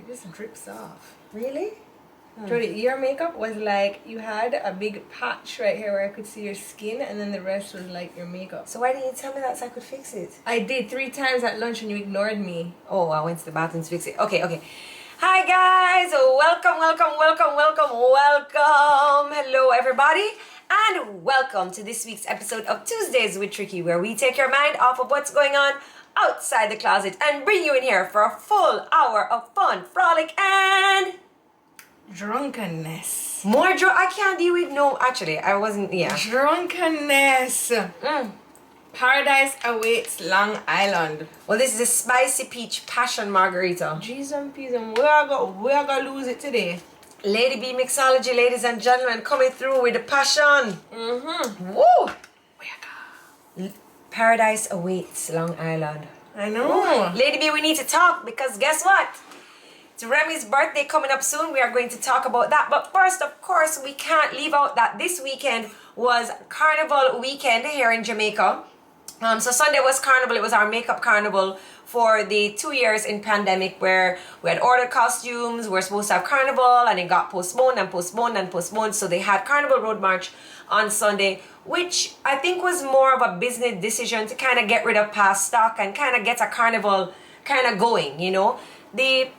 It just drips off. Really? Jodi, your makeup was like you had a big patch right here where I could see your skin, and then the rest was like your makeup. So why didn't you tell me that so I could fix it? I did 3 times at lunch and you ignored me. Oh, I went to the bathroom to fix it. Okay. Hi guys, welcome. Hello everybody, and welcome to this week's episode of Tuesdays with Tricky, where we take your mind off of what's going on outside the closet and bring you in here for a full hour of fun, frolic, and drunkenness. More drunk. I can't deal with actually I wasn't. Drunkenness. Paradise awaits Long Island. Well, this is a spicy peach passion margarita. Jeez and peas, and we're gonna lose it today. Lady Bee Mixology, ladies and gentlemen, coming through with the passion. Woo! Paradise awaits Long Island. I know. Lady Bee, we need to talk because guess what? It's Remy's birthday coming up soon. We are going to talk about that. But first, of course, we can't leave out that this weekend was Carnival weekend here in Jamaica. So Sunday was Carnival. It was our makeup carnival for the 2 years in pandemic where we had ordered costumes. We were supposed to have Carnival and it got postponed. So they had Carnival Road March on Sunday, which I think was more of a business decision to kind of get rid of past stock and kind of get a carnival kind of going, you know. The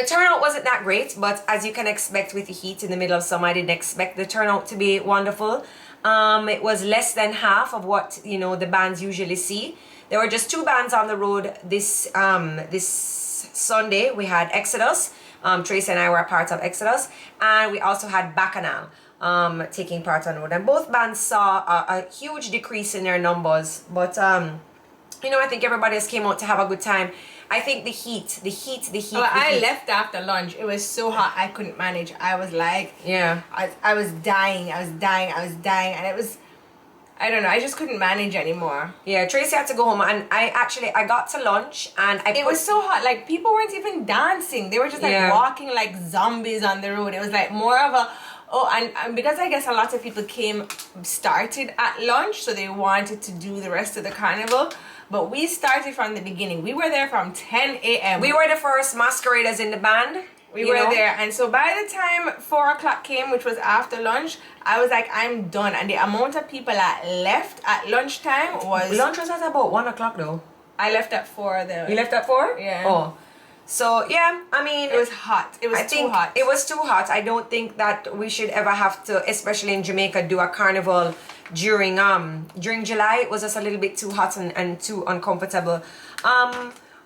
turnout wasn't that great, but as you can expect with the heat in the middle of summer, I didn't expect the turnout to be wonderful. It was less than half of what, you know, the bands usually see. There were just 2 bands on the road this Sunday. We had Exodus. Tracy and I were a part of Exodus, and we also had Bacchanal taking part on the road. And both bands saw a huge decrease in their numbers, but you know, I think everybody else came out to have a good time. I think the heat. Well, I left after lunch. It was so hot I couldn't manage. I was like, yeah, I was dying, and it was, I don't know, I just couldn't manage anymore. Yeah, Tracy had to go home, and I got to lunch, and it was so hot. Like, people weren't even dancing. They were just like walking like zombies on the road. It was like more of a, and because I guess a lot of people started at lunch, so they wanted to do the rest of the carnival. But we started from the beginning. We were there from 10 a.m. We were the first masqueraders in the band. We were there. And so by the time 4 o'clock came, which was after lunch, I was like, I'm done. And the amount of people that left at lunchtime was... Lunch was at about 1 o'clock though. I left at 4 though. You left at 4? Yeah. Oh. So, yeah, I mean... It was hot. It was too hot. It was too hot. I don't think that we should ever have to, especially in Jamaica, do a carnival during July. It was just a little bit too hot and too uncomfortable.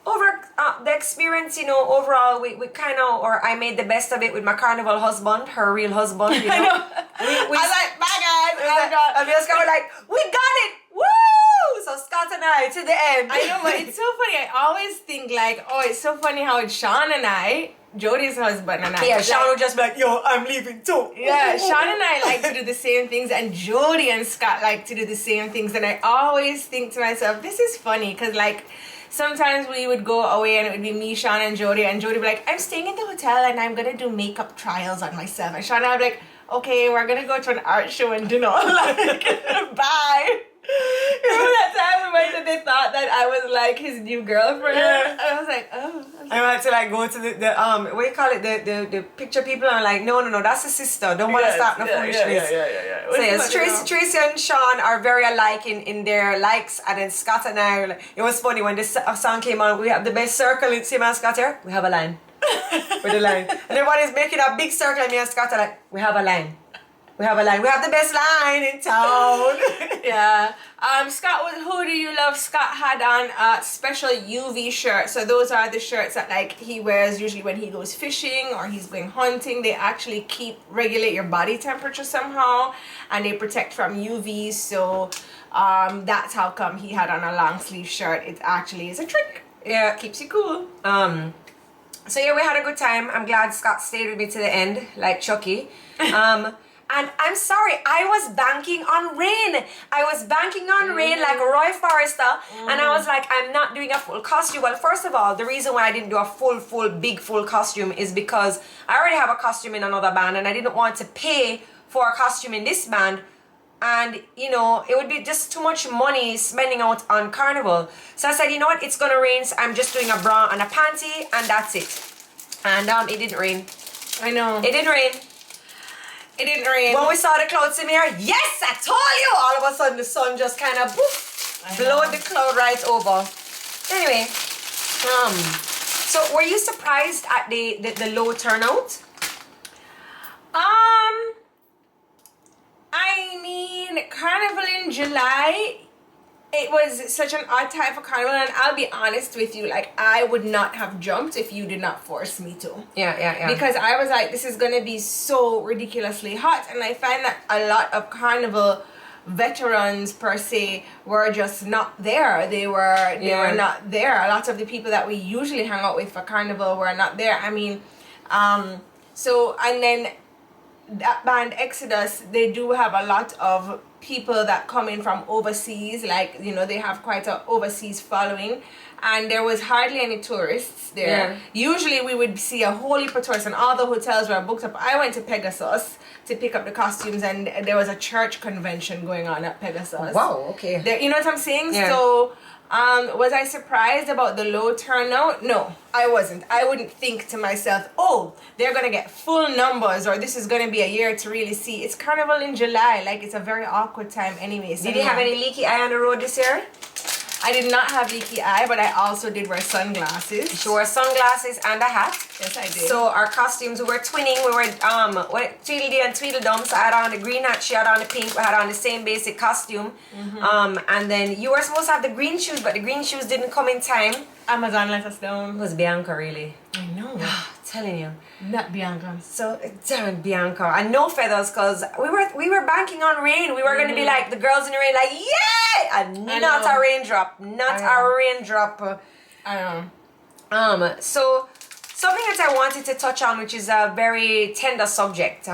Over the experience, you know, overall, we kind of, or I made the best of it with my carnival husband, her real husband, you know. I know. I was like, bye guys. I'm just kind of like, we got it. Woo! So Scott and I to the end. I know, but it's so funny. I always think like, oh, it's so funny how it's Sean and I, Jodi's husband and I. Yeah, Sean would just be like, yo, I'm leaving too. Yeah, Sean and I like to do the same things, and Jodi and Scott like to do the same things. And I always think to myself, this is funny, because like, sometimes we would go away and it would be me, Sean, and Jodi would be like, I'm staying in the hotel and I'm going to do makeup trials on myself. And Sean and I would be like, okay, we're going to go to an art show and dinner. Like, bye. Remember that time we went and they thought that I was like his new girlfriend? Yeah. And I was like, oh. I had to like go to the what do you call it, the picture people, and I'm like, no, that's the sister. Don't want to start no foolishness. Yeah. So yes, Tracy and Sean are very alike in their likes, and then Scott and I, it was funny when this song came on. We have the best circle in Sim and Scott here. We have a line. With a line. And everybody's making a big circle, and me and Scott are like, we have a line. We have a line. We have the best line in town. Yeah. Scott, who do you love? Scott had on a special UV shirt. So those are the shirts that like he wears usually when he goes fishing or he's going hunting. They actually regulate your body temperature somehow, and they protect from UV. So that's how come he had on a long sleeve shirt. It actually is a trick. Yeah, keeps you cool. So yeah, we had a good time. I'm glad Scott stayed with me to the end, like Chucky. And I'm sorry, I was banking on rain. Rain like Roy Forrester. And I was like, I'm not doing a full costume. Well, first of all, the reason why I didn't do a big full costume is because I already have a costume in another band, and I didn't want to pay for a costume in this band and you know it would be just too much money spending out on Carnival. So I said, you know what, it's gonna rain, so I'm just doing a bra and a panty, and that's it. And it didn't rain. I know. It didn't rain. It didn't rain. When we saw the clouds in here, yes, I told you. All of a sudden, the sun just kind of blowed the cloud right over. Anyway, so were you surprised at the low turnout? I mean, Carnival in July, it was such an odd time for Carnival, and I'll be honest with you, like, I would not have jumped if you did not force me to. Yeah. Because I was like, this is going to be so ridiculously hot, and I find that a lot of Carnival veterans, per se, were just not there. They were not there. A lot of the people that we usually hang out with for Carnival were not there. I mean, so, and then that band Exodus, they do have a lot of people that come in from overseas, like, you know, they have quite an overseas following, and there was hardly any tourists there. Usually we would see a whole heap of tourists, and all the hotels were booked up. I went to Pegasus to pick up the costumes, and there was a church convention going on at Pegasus. Wow, okay. There, you know what I'm saying? Yeah. So was I surprised about the low turnout? No, I wasn't. I wouldn't think to myself, oh, they're going to get full numbers, or this is going to be a year to really see. It's Carnival in July. Like, it's a very awkward time anyway. So did you have any leaky eye on the road this year? I did not have leaky eye, but I also did wear sunglasses. She wore sunglasses and a hat. Yes, I did. So our costumes, we were twinning. We were Tweedledee and Tweedledum. So I had on the green hat, she had on the pink. We had on the same basic costume. And then you were supposed to have the green shoes, but the green shoes didn't come in time. Amazon let us down. It was Bianca, really. I know. Telling you. Not Bianca. So damn it, Bianca. And no feathers, because we were banking on rain. We were going to be like the girls in the rain, like, yay! And not a raindrop. Not a raindrop. I know. So something that I wanted to touch on, which is a very tender subject.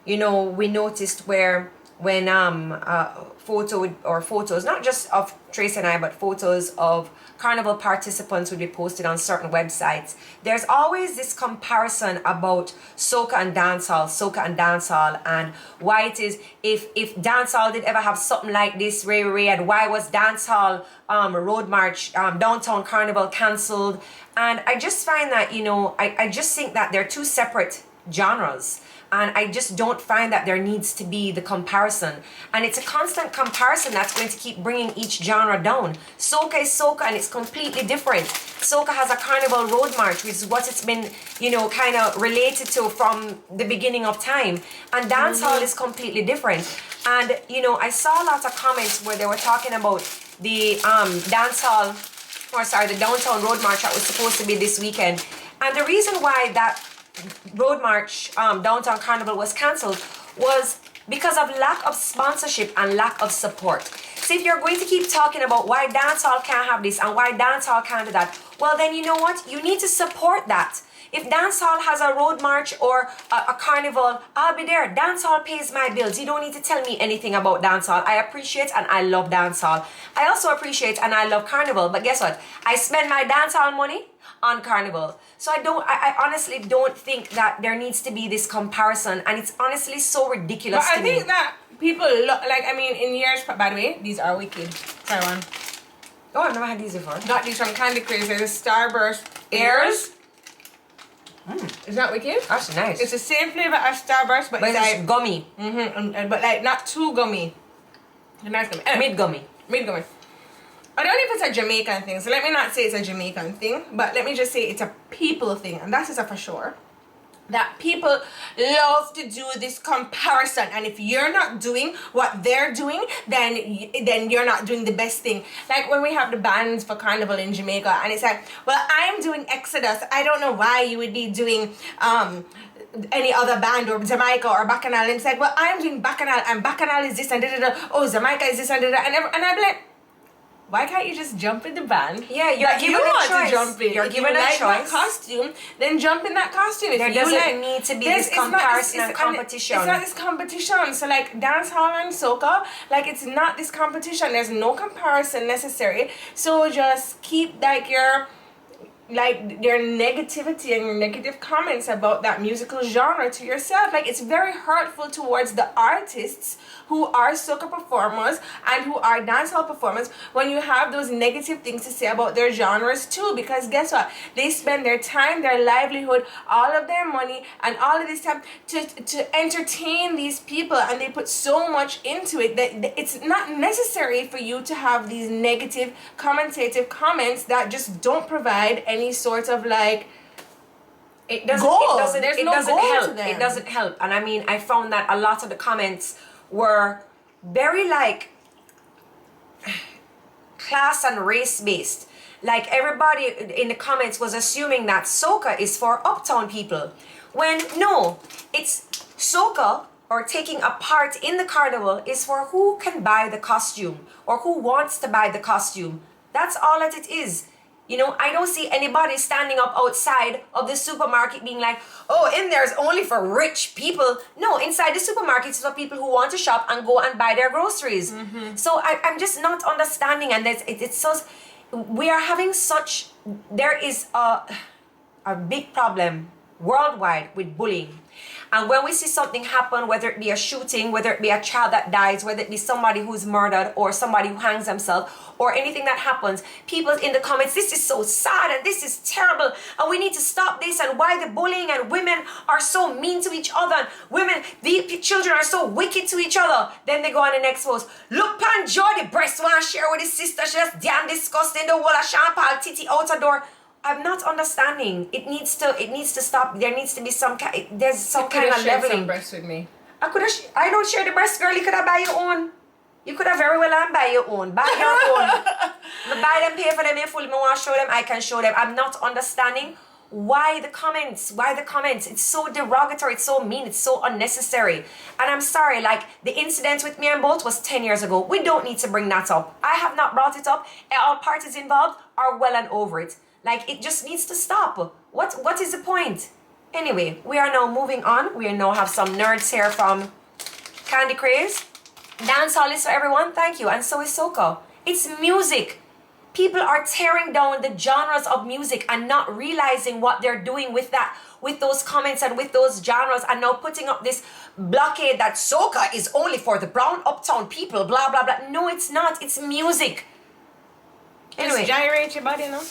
You know, we noticed when photos, not just of Trace and I, but photos of Carnival participants would be posted on certain websites. There's always this comparison about Soca and dancehall, and why it is, if dancehall did ever have something like this, and why was dancehall road march downtown Carnival cancelled? And I just find that, you know, I just think that they're two separate genres. And I just don't find that there needs to be the comparison. And it's a constant comparison that's going to keep bringing each genre down. Soca is Soca, and it's completely different. Soca has a Carnival road march, which is what it's been, you know, kind of related to from the beginning of time. And dancehall is completely different. And, you know, I saw a lot of comments where they were talking about the the downtown road march that was supposed to be this weekend. And the reason why that road march downtown Carnival was cancelled was because of lack of sponsorship and lack of support. So if you're going to keep talking about why dancehall can't have this and why dancehall can't do that, well then, you know what, you need to support that. If dancehall has a road march or a carnival, I'll be there. Dancehall pays my bills. You don't need to tell me anything about dancehall. I appreciate and I love dancehall. I also appreciate and I love Carnival, but guess what, I spend my dancehall money on Carnival. So I honestly don't think that there needs to be this comparison, and it's honestly so ridiculous to me. But I think that people like, I mean, in years, by the way, these are wicked. Try one. Oh, I've never had these before. Got these from Candy Craze. They're the Starburst Airs. Isn't that wicked? That's nice. It's the same flavor as Starburst, but it's like gummy. But like not too gummy. A nice gummy. Mid gummy. Mid gummy. I don't know if it's a Jamaican thing, so let me not say it's a Jamaican thing, but let me just say it's a people thing, and that is a for sure. That people love to do this comparison, and if you're not doing what they're doing, then you're not doing the best thing. Like when we have the bands for Carnival in Jamaica, and it's like, well, I'm doing Exodus. I don't know why you would be doing any other band or Jamaica or Bacchanal. And it's like, well, I'm doing Bacchanal, and Bacchanal is this and da-da-da. Oh, Jamaica is this and da-da-da. And I'm like, why can't you just jump in the band? Yeah, you're given a choice. To jump in. You're if given you a like choice. That costume, then jump in that costume. If there you doesn't need to be this comparison and competition. It's not this competition. So like dancehall and soca, like it's not this competition. There's no comparison necessary. So just keep like your like their negativity and your negative comments about that musical genre to yourself. Like, it's very hurtful towards the artists who are soca performers and who are dancehall performers when you have those negative things to say about their genres too, because guess what, they spend their time, their livelihood, all of their money and all of this time to entertain these people, and they put so much into it that it's not necessary for you to have these negative commentative comments that just don't provide any sort of like it doesn't help. It doesn't help. And I mean, I found that a lot of the comments were very like class and race based. Like, everybody in the comments was assuming that soca is for uptown people, when no, it's soca, or taking a part in the carnival, is for who can buy the costume or who wants to buy the costume. That's all that it is. You know, I don't see anybody standing up outside of the supermarket being like, oh, in there's only for rich people. No, inside the supermarket is for people who want to shop and go and buy their groceries. So I'm just not understanding, and it's so, we are having such, there is a big problem worldwide with bullying. And when we see something happen, whether it be a shooting, whether it be a child that dies, whether it be somebody who's murdered or somebody who hangs themselves or anything that happens, people in the comments, this is so sad and this is terrible and we need to stop this, and why the bullying, and women are so mean to each other, and women, the children are so wicked to each other. Then they go on the next post, look pan Jodi breast want to share with his sister, she just damn disgusting, the whole of champagne titty out the door. I'm not understanding. It needs to stop. There needs to be some kind. There's some kind of leveling. Some breasts with me. I don't share the breast, girl. You could have buy your own. You could have very well and buy your own. Buy your own. Buy them, pay for them in full. Me want to show them. I can show them. I'm not understanding why the comments. Why the comments? It's so derogatory. It's so mean. It's so unnecessary. And I'm sorry. Like, the incident with me and Bolt was 10 years ago. We don't need to bring that up. I have not brought it up. All parties involved are well and over it. Like, it just needs to stop. What is the point? Anyway, we are now moving on. We now have some nerds here from Candy Craze. Dancehall is for everyone. Thank you. And so is soca. It's music. People are tearing down the genres of music and not realizing what they're doing with that, with those comments and with those genres, and now putting up this blockade that soca is only for the brown uptown people, blah, blah, blah. No, it's not. It's music. Anyway. Just gyrate your body, no?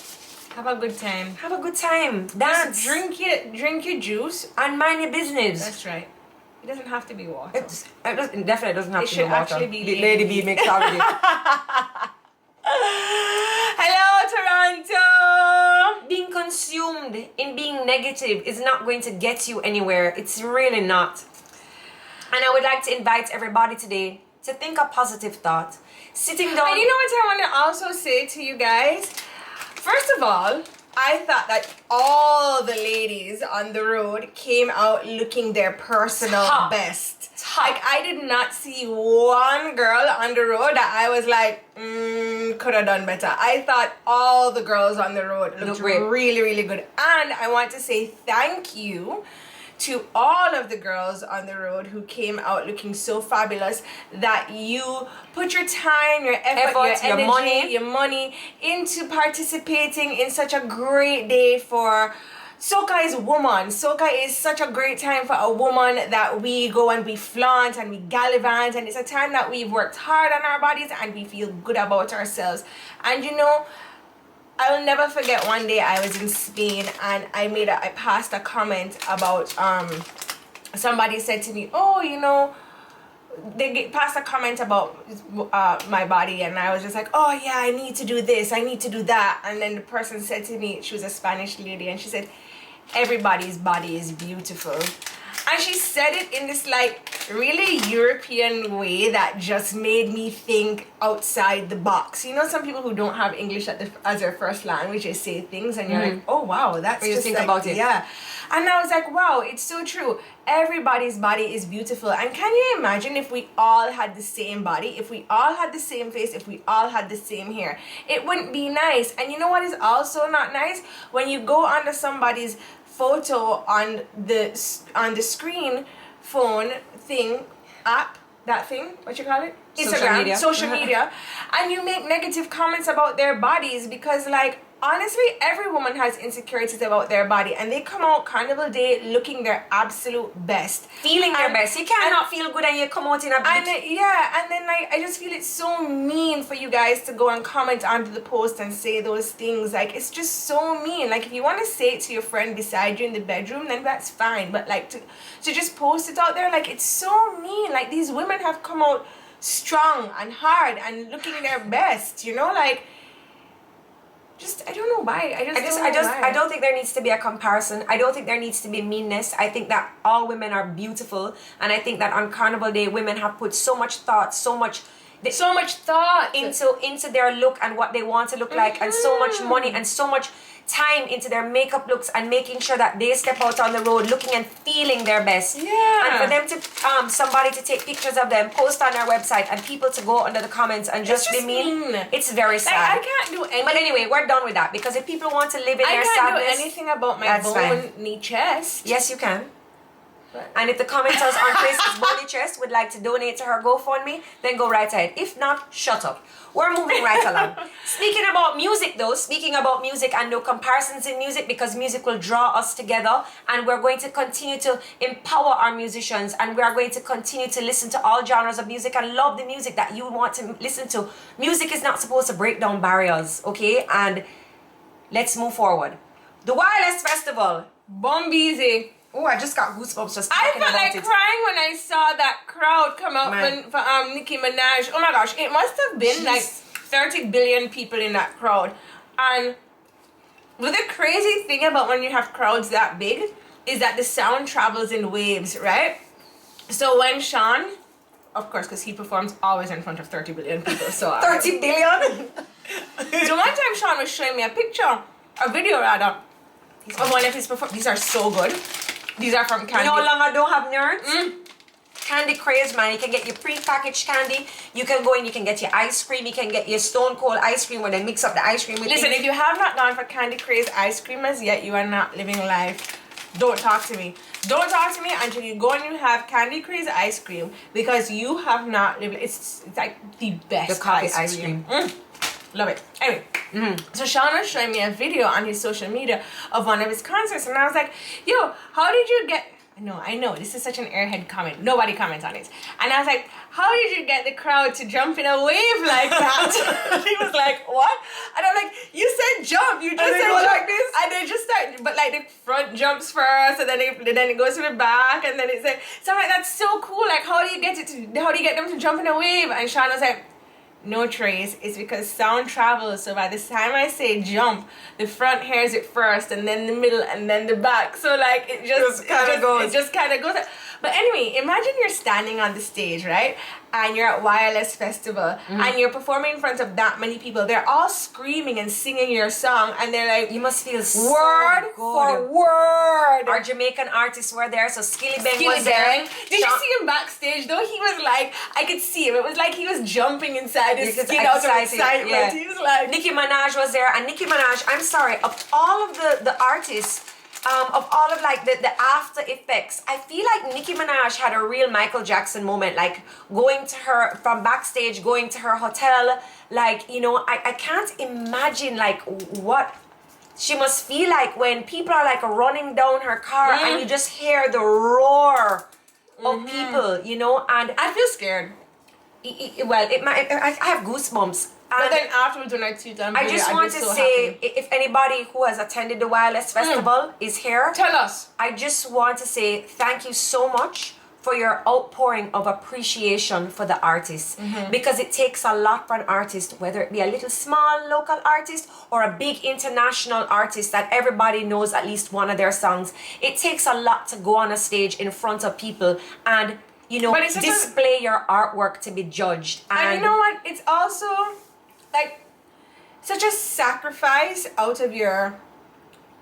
Have a good time. Have a good time. Dance. Just drink your juice. And mind your business. That's right. It doesn't have to be water. It definitely doesn't have to be water. It should actually be Lady Bee Mixology. Hello, Toronto. Being consumed in being negative is not going to get you anywhere. It's really not. And I would like to invite everybody today to think a positive thought. Sitting down. And you know what I want to also say to you guys? First of all, I thought that all the ladies on the road came out looking their personal best. Like, I did not see one girl on the road that I was like, could have done better. I thought all the girls on the road looked really, really good. And I want to say thank you to all of the girls on the road who came out looking so fabulous, that you put your time, your effort, your energy, your money into participating in such a great day for Soca is woman. Soca is such a great time for a woman that we go and we flaunt and we gallivant, and it's a time that we've worked hard on our bodies and we feel good about ourselves. And you know, I will never forget one day I was in Spain and I passed a comment about somebody said to me, oh, you know, they passed a comment about my body, and I was just like, oh yeah, I need to do this, I need to do that. And then the person said to me, she was a Spanish lady, and she said, everybody's body is beautiful. And she said it in this like really European way that just made me think outside the box. You know, some people who don't have English as their first language, they say things and you're like, oh wow, that's just think like, about it. Yeah. And I was like, wow, it's so true. Everybody's body is beautiful. And can you imagine if we all had the same body, if we all had the same face, if we all had the same hair? It wouldn't be nice. And you know what is also not nice? When you go onto somebody's photo on the screen phone thing app, that thing, what you call it? Instagram, social media, and you make negative comments about their bodies, because like, honestly, every woman has insecurities about their body, and they come out Carnival Day looking their absolute best, feeling their best. You cannot feel good and you come out in a and then like I just feel it's so mean for you guys to go and comment onto the post and say those things. Like, it's just so mean. Like, if you want to say it to your friend beside you in the bedroom, then that's fine, but like to just post it out there, like, it's so mean. Like, these women have come out strong and hard and looking their best, you know, like, just, I don't know why. I don't think there needs to be a comparison. I don't think there needs to be meanness. I think that all women are beautiful, and I think that on Carnival Day, women have put so much thought, so much thought into their look and what they want to look like, and so much money and so much time into their makeup looks and making sure that they step out on the road looking and feeling their best. Yeah. And for them to somebody to take pictures of them, post on their website, and people to go under the comments and just be mean. It's very sad. Like, I can't do anything. But anyway, we're done with that, because if people want to live in their sadness, I can't do anything about my bony chest. Yes, you can. And if the commenters on Tracy's bony chest would like to donate to her GoFundMe, then go right ahead. If not, shut up. We're moving right along. Speaking about music though, and no comparisons in music, because music will draw us together, and we're going to continue to empower our musicians, and we are going to continue to listen to all genres of music and love the music that you want to listen to. Music is not supposed to break down barriers, okay? And let's move forward. The Wireless Festival. Bombeezy. Oh, I just got goosebumps just I talking felt about like it. crying when I saw that crowd come out for Nicki Minaj. Oh my gosh, it must have been like 30 billion people in that crowd. And the crazy thing about when you have crowds that big is that the sound travels in waves, right? So when Sean, of course, because he performs always in front of 30 billion people, so 30 billion? So one time Sean was showing me a video rather, of one of his performances. These are so good. These are from Candy. You know how long I don't have nerds? Candy Craze, man. You can get your pre-packaged candy. You can go in, you can get your ice cream. You can get your Stone Cold ice cream when they mix up the ice cream with Listen, if you have not gone for Candy Craze ice cream as yet, you are not living life. Don't talk to me. Don't talk to me until you go and you have Candy Craze ice cream, because you have not lived. It's like the best the coffee ice cream. Love it. Anyway, so Sean was showing me a video on his social media of one of his concerts, and I was like, yo, how did you get... I know, this is such an airhead comment. Nobody comments on it. And I was like, how did you get the crowd to jump in a wave like that? He was like, what? And I'm like, you said jump. You just said jump. Like this? And they just start, but like the front jumps first, and then it goes to the back, and then it's like, so I'm like, that's so cool. Like, how do you get them to jump in a wave? And Sean was like, no, Trace, it's because sound travels. So by the time I say jump, the front hears it first, and then the middle, and then the back. So like it just kind of goes. But anyway, imagine you're standing on the stage, right? And you're at Wireless Festival, and you're performing in front of that many people. They're all screaming and singing your song, and they're like, you must feel so word good. for word. Our Jamaican artists were there, so Skilly Bang was there. Did you see him backstage though? He was like, I could see him. It was like he was jumping inside his skin out of excitement. Yeah. He was like, Nicki Minaj was there, and Nicki Minaj, I'm sorry, of all of the artists, of all of like the after effects, I feel like Nicki Minaj had a real Michael Jackson moment, like going to her from backstage, going to her hotel, like, you know, I can't imagine like what she must feel like when people are like running down her car and you just hear the roar of people, you know. And I feel scared. I have goosebumps. But then afterwards when I see them, I just want to say, if anybody who has attended the Wireless Festival is here, tell us. I just want to say thank you so much for your outpouring of appreciation for the artists, because it takes a lot for an artist, whether it be a little small local artist or a big international artist that everybody knows at least one of their songs. It takes a lot to go on a stage in front of people and, you know, display your artwork to be judged. And you know what? It's also like such a sacrifice out of your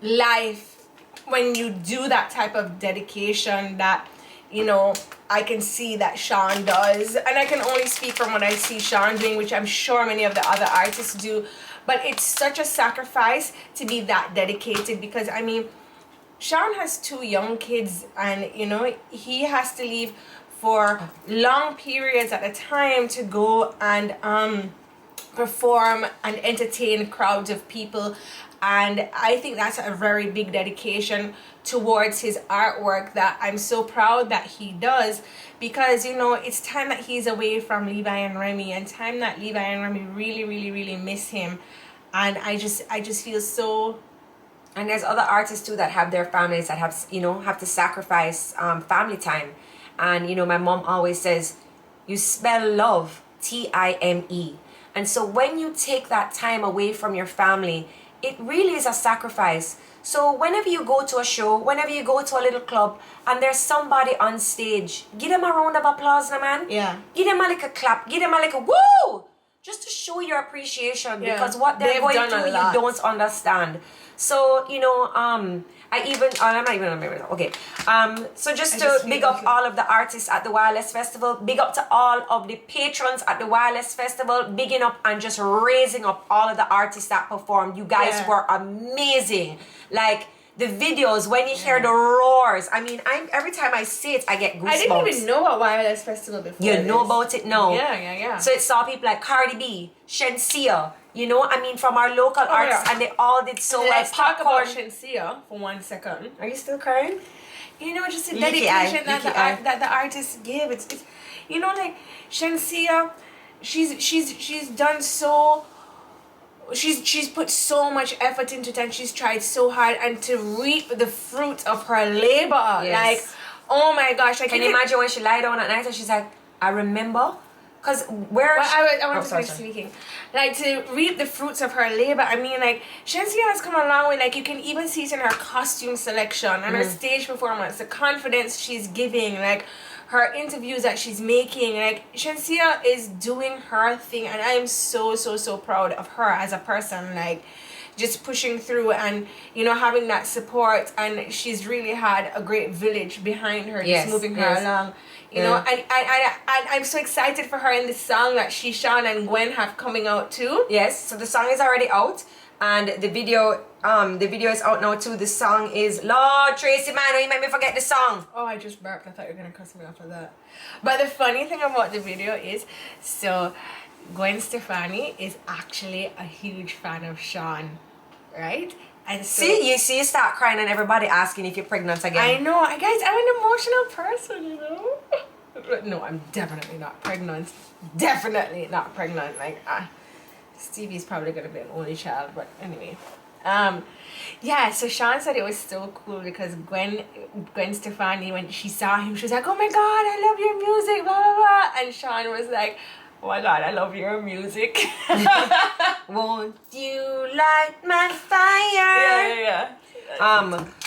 life when you do that type of dedication that, you know, I can see that Sean does, and I can only speak from what I see Sean doing, which I'm sure many of the other artists do. But it's such a sacrifice to be that dedicated, because I mean, Sean has 2 young kids, and you know, he has to leave for long periods at a time to go and perform and entertain crowds of people. And I think that's a very big dedication towards his artwork that I'm so proud that he does, because you know it's time that he's away from Levi and Remy, and time that Levi and Remy really miss him. And I just feel so. And there's other artists too that have their families that have, you know, have to sacrifice family time. And you know, my mom always says, you spell love Time. And so when you take that time away from your family, it really is a sacrifice. So whenever you go to a show, whenever you go to a little club and there's somebody on stage, give them a round of applause, now, man. Yeah. Give them a little clap, give them a little woo, just to show your appreciation, because what they're going through, you don't understand. So, you know, I'm not even on my okay. So just to big up all of the artists at the Wireless Festival, big up to all of the patrons at the Wireless Festival, bigging up and just raising up all of the artists that performed. You guys were amazing. Like the videos, when you hear the roars, I mean, every time I see it, I get goosebumps. I didn't even know about Wireless Festival before. You know about it now. Yeah. So it saw people like Cardi B, Shensia, you know, I mean, from our local artists, and they all did so well. Let's talk about Shensia for 1 second. Are you still crying? You know, just the dedication that the artists give. It's you know, like Shensia, she's done so. She's put so much effort into it, and she's tried so hard, and to reap the fruit of her labor. Yes. Like, oh my gosh! Like, can you imagine when she lied down at night and she's like, I remember. Because I want to finish speaking. Like, to reap the fruits of her labor. I mean, like, Shensia has come a long way. Like, you can even see it in her costume selection and her stage performance, the confidence she's giving, like her interviews that she's making. Like, Shensia is doing her thing, and I am so proud of her as a person. Like, just pushing through and, you know, having that support, and she's really had a great village behind her, just moving her along. You know, and I'm so excited for her in the song that Sean and Gwen have coming out too. Yes, so the song is already out, and the video is out now too. The song is Lord Tracy, man, you made me forget the song. Oh, I just burped. I thought you were gonna cuss me after that. But the funny thing about the video is, so Gwen Stefani is actually a huge fan of Sean, right? And so, you start crying and everybody asking if you're pregnant again. I know, guys, I'm an emotional person, you know. No, I'm definitely not pregnant. Definitely not pregnant. Like, Stevie's probably gonna be an only child, but anyway. Yeah, so Sean said it was so cool because Gwen Stefani, when she saw him, she was like, oh my god, I love your music, blah blah blah. And Sean was like, oh my god, I love your music. Won't you light my fire? Yeah.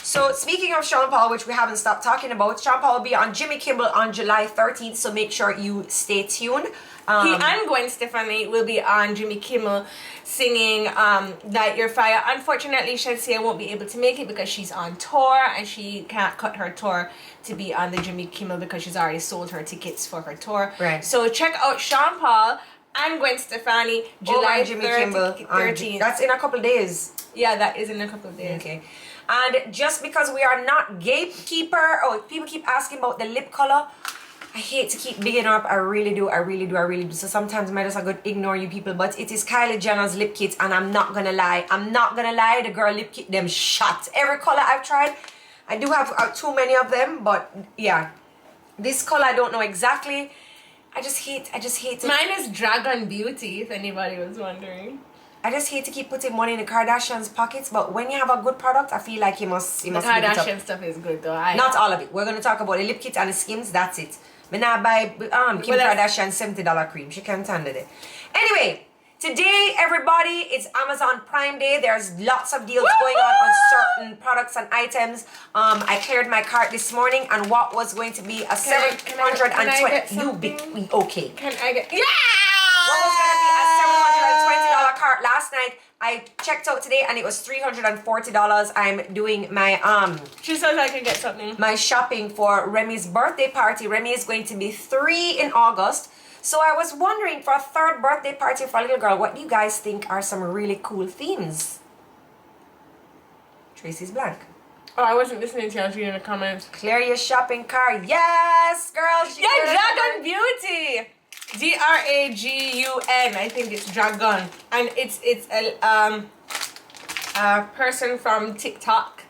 So speaking of Sean Paul, which we haven't stopped talking about, Sean Paul will be on Jimmy Kimmel on July 13th, so make sure you stay tuned. He and Gwen Stefani will be on Jimmy Kimmel singing Light Your Fire. Unfortunately, Shensia won't be able to make it because she's on tour and she can't cut her tour to be on the Jimmy Kimmel because she's already sold her tickets for her tour. Right. So check out Sean Paul and Gwen Stefani July 13th. That's in a couple of days. Yeah, that is in a couple of days. Okay. And just because we are not gatekeeper, people keep asking about the lip color, I hate to keep bigging up. I really do. So sometimes I just I could ignore you people, but it is Kylie Jenner's lip kit, and I'm not gonna lie. The girl lip kit, them shot. Every color I've tried, I do have too many of them, but yeah, this color I don't know exactly. I just hate it. Mine is Dragon Beauty, if anybody was wondering. I just hate to keep putting money in the Kardashians' pockets, but when you have a good product, I feel like you must. The Kardashian stuff is good though. Not all of it. We're gonna talk about the lip kit and the Skims. That's it. Me not buy Kim Kardashian $70 cream. She can't handle it. Anyway, today everybody, it's Amazon Prime Day. There's lots of deals going on certain products and items. I cleared my cart this morning, and what was going to be a $720. Okay. Can I get? Yeah. What was going to be a $720 cart last night, I checked out today and it was $340. I'm doing my She says I can get something. My shopping for Remy's birthday party. Remy is going to be 3 in August. So I was wondering, for a 3rd birthday party for a little girl, what do you guys think are some really cool themes? Tracy's blank. Oh, I wasn't listening to you. I was reading the comments. Clear your shopping cart. Yes, girl. Yeah, Dragon Beauty. Dragun. I think it's Dragon, and it's a person from TikTok.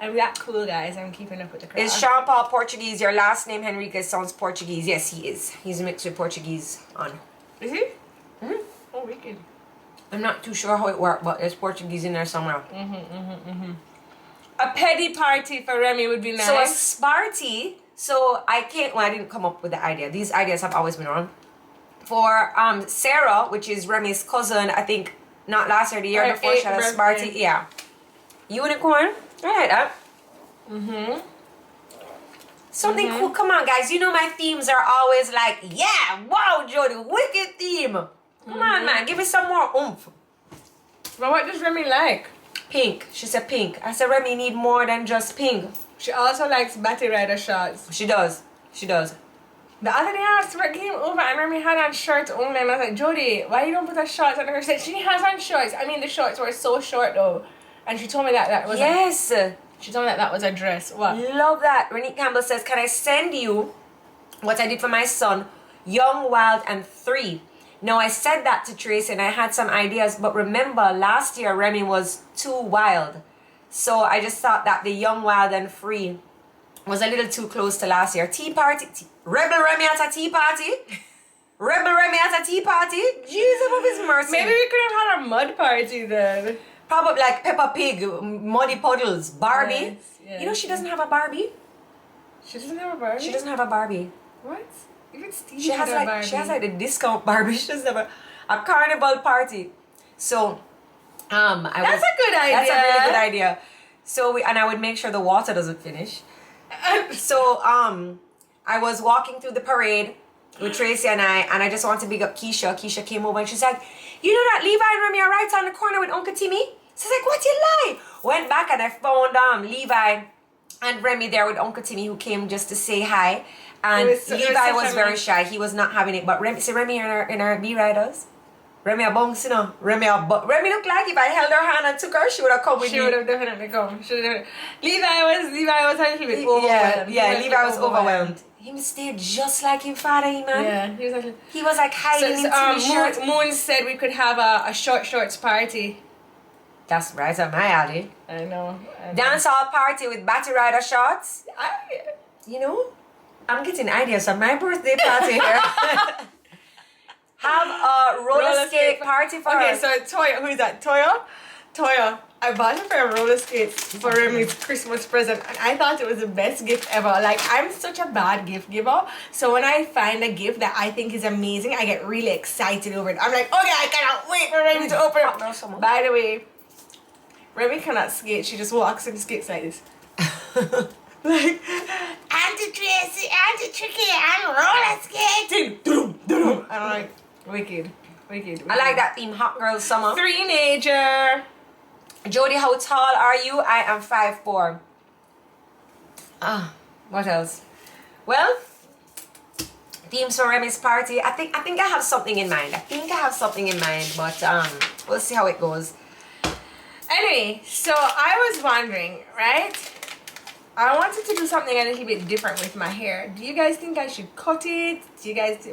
And that cool, guys. I'm keeping up with the crowd. Is Sean Paul Portuguese? Your last name Henriquez sounds Portuguese. Yes, he is. He's mixed with Portuguese on. Is he? Mm-hmm. Oh, wicked. I'm not too sure how it worked, but there's Portuguese in there somewhere. A petty party for Remy would be nice. So a sparty. So I didn't come up with the idea. These ideas have always been around. For Sarah, which is Remy's cousin, I think not last year, the year before, she had a sparty. Yeah. Unicorn. I like that. Something cool. Come on, guys. You know my themes are always like, yeah, wow, Jodi, wicked theme. Come on, man. Give me some more oomph. But what does Remy like? Pink. She said pink. I said, Remy, need more than just pink. She also likes Batty Rider shorts. She does. She does. The other day I came over and Remy had on shorts only, and I was like, Jodi, why you don't put her shorts on her? She said she has on shorts. I mean, the shorts were so short though. And she told me that was she told me that was a dress. What? Love that. Renee Campbell says, can I send you what I did for my son, Young, Wild, and 3? Now, I said that to Tracy and I had some ideas, but remember, last year Remy was too wild. So I just thought that the Young, Wild, and Free was a little too close to last year. Tea party. Rebel Remy at a tea party. Rebel Remy at a tea party. Jesus of his mercy. Maybe we could have had a mud party then. Probably like Peppa Pig, Muddy Puddles, Barbie. Yes, yes. You know she doesn't have a Barbie. She doesn't have a Barbie? She doesn't have a Barbie. What? Even Steve She has a like Barbie. she has like the discount Barbie. She doesn't have a carnival party. So That's a good idea. That's a really good idea. So and I would make sure the water doesn't finish. So I was walking through the parade with Tracy and I just want to big up Keisha. Keisha came over and she's like, you know that Levi and Remy are right on the corner with Uncle Timmy? So I was like, what, you lie? Went back and I found Levi and Remy there with Uncle Timmy, who came just to say hi. And Levi was very shy. He was not having it. But Remy in her B-Riders. Remy a bunks, you know. Remy looked like if I held her hand and took her, she would have come with me. She would have definitely come. Levi was a little bit overwhelmed. Yeah, Levi was overwhelmed. He stayed just like him father, man. Yeah, he was like hiding into his shirt. Moon said we could have a shorts party. That's right on my alley. I know. Dancehall party with Batty Rider shorts. You know, I'm getting ideas on my birthday party here. Have a roller skate party for us. So Toya, who is that? Toya, I bought her a roller skates for Remy's Christmas present, and I thought it was the best gift ever. Like, I'm such a bad gift giver, so when I find a gift that I think is amazing, I get really excited over it. I'm like, okay, I cannot wait for Remy to open it. By the way, Remy cannot skate. She just walks and skates like this. Like, Auntie Tracy, Auntie Tricky, I'm roller skating. I'm like, wicked. I like that theme, hot girl summer. 3-nager. Jodi, how tall are you? I am 5'4". What else? Well, themes for Remy's party. I think I have something in mind. But we'll see how it goes. Anyway, so I was wondering, right? I wanted to do something a little bit different with my hair. Do you guys think I should cut it?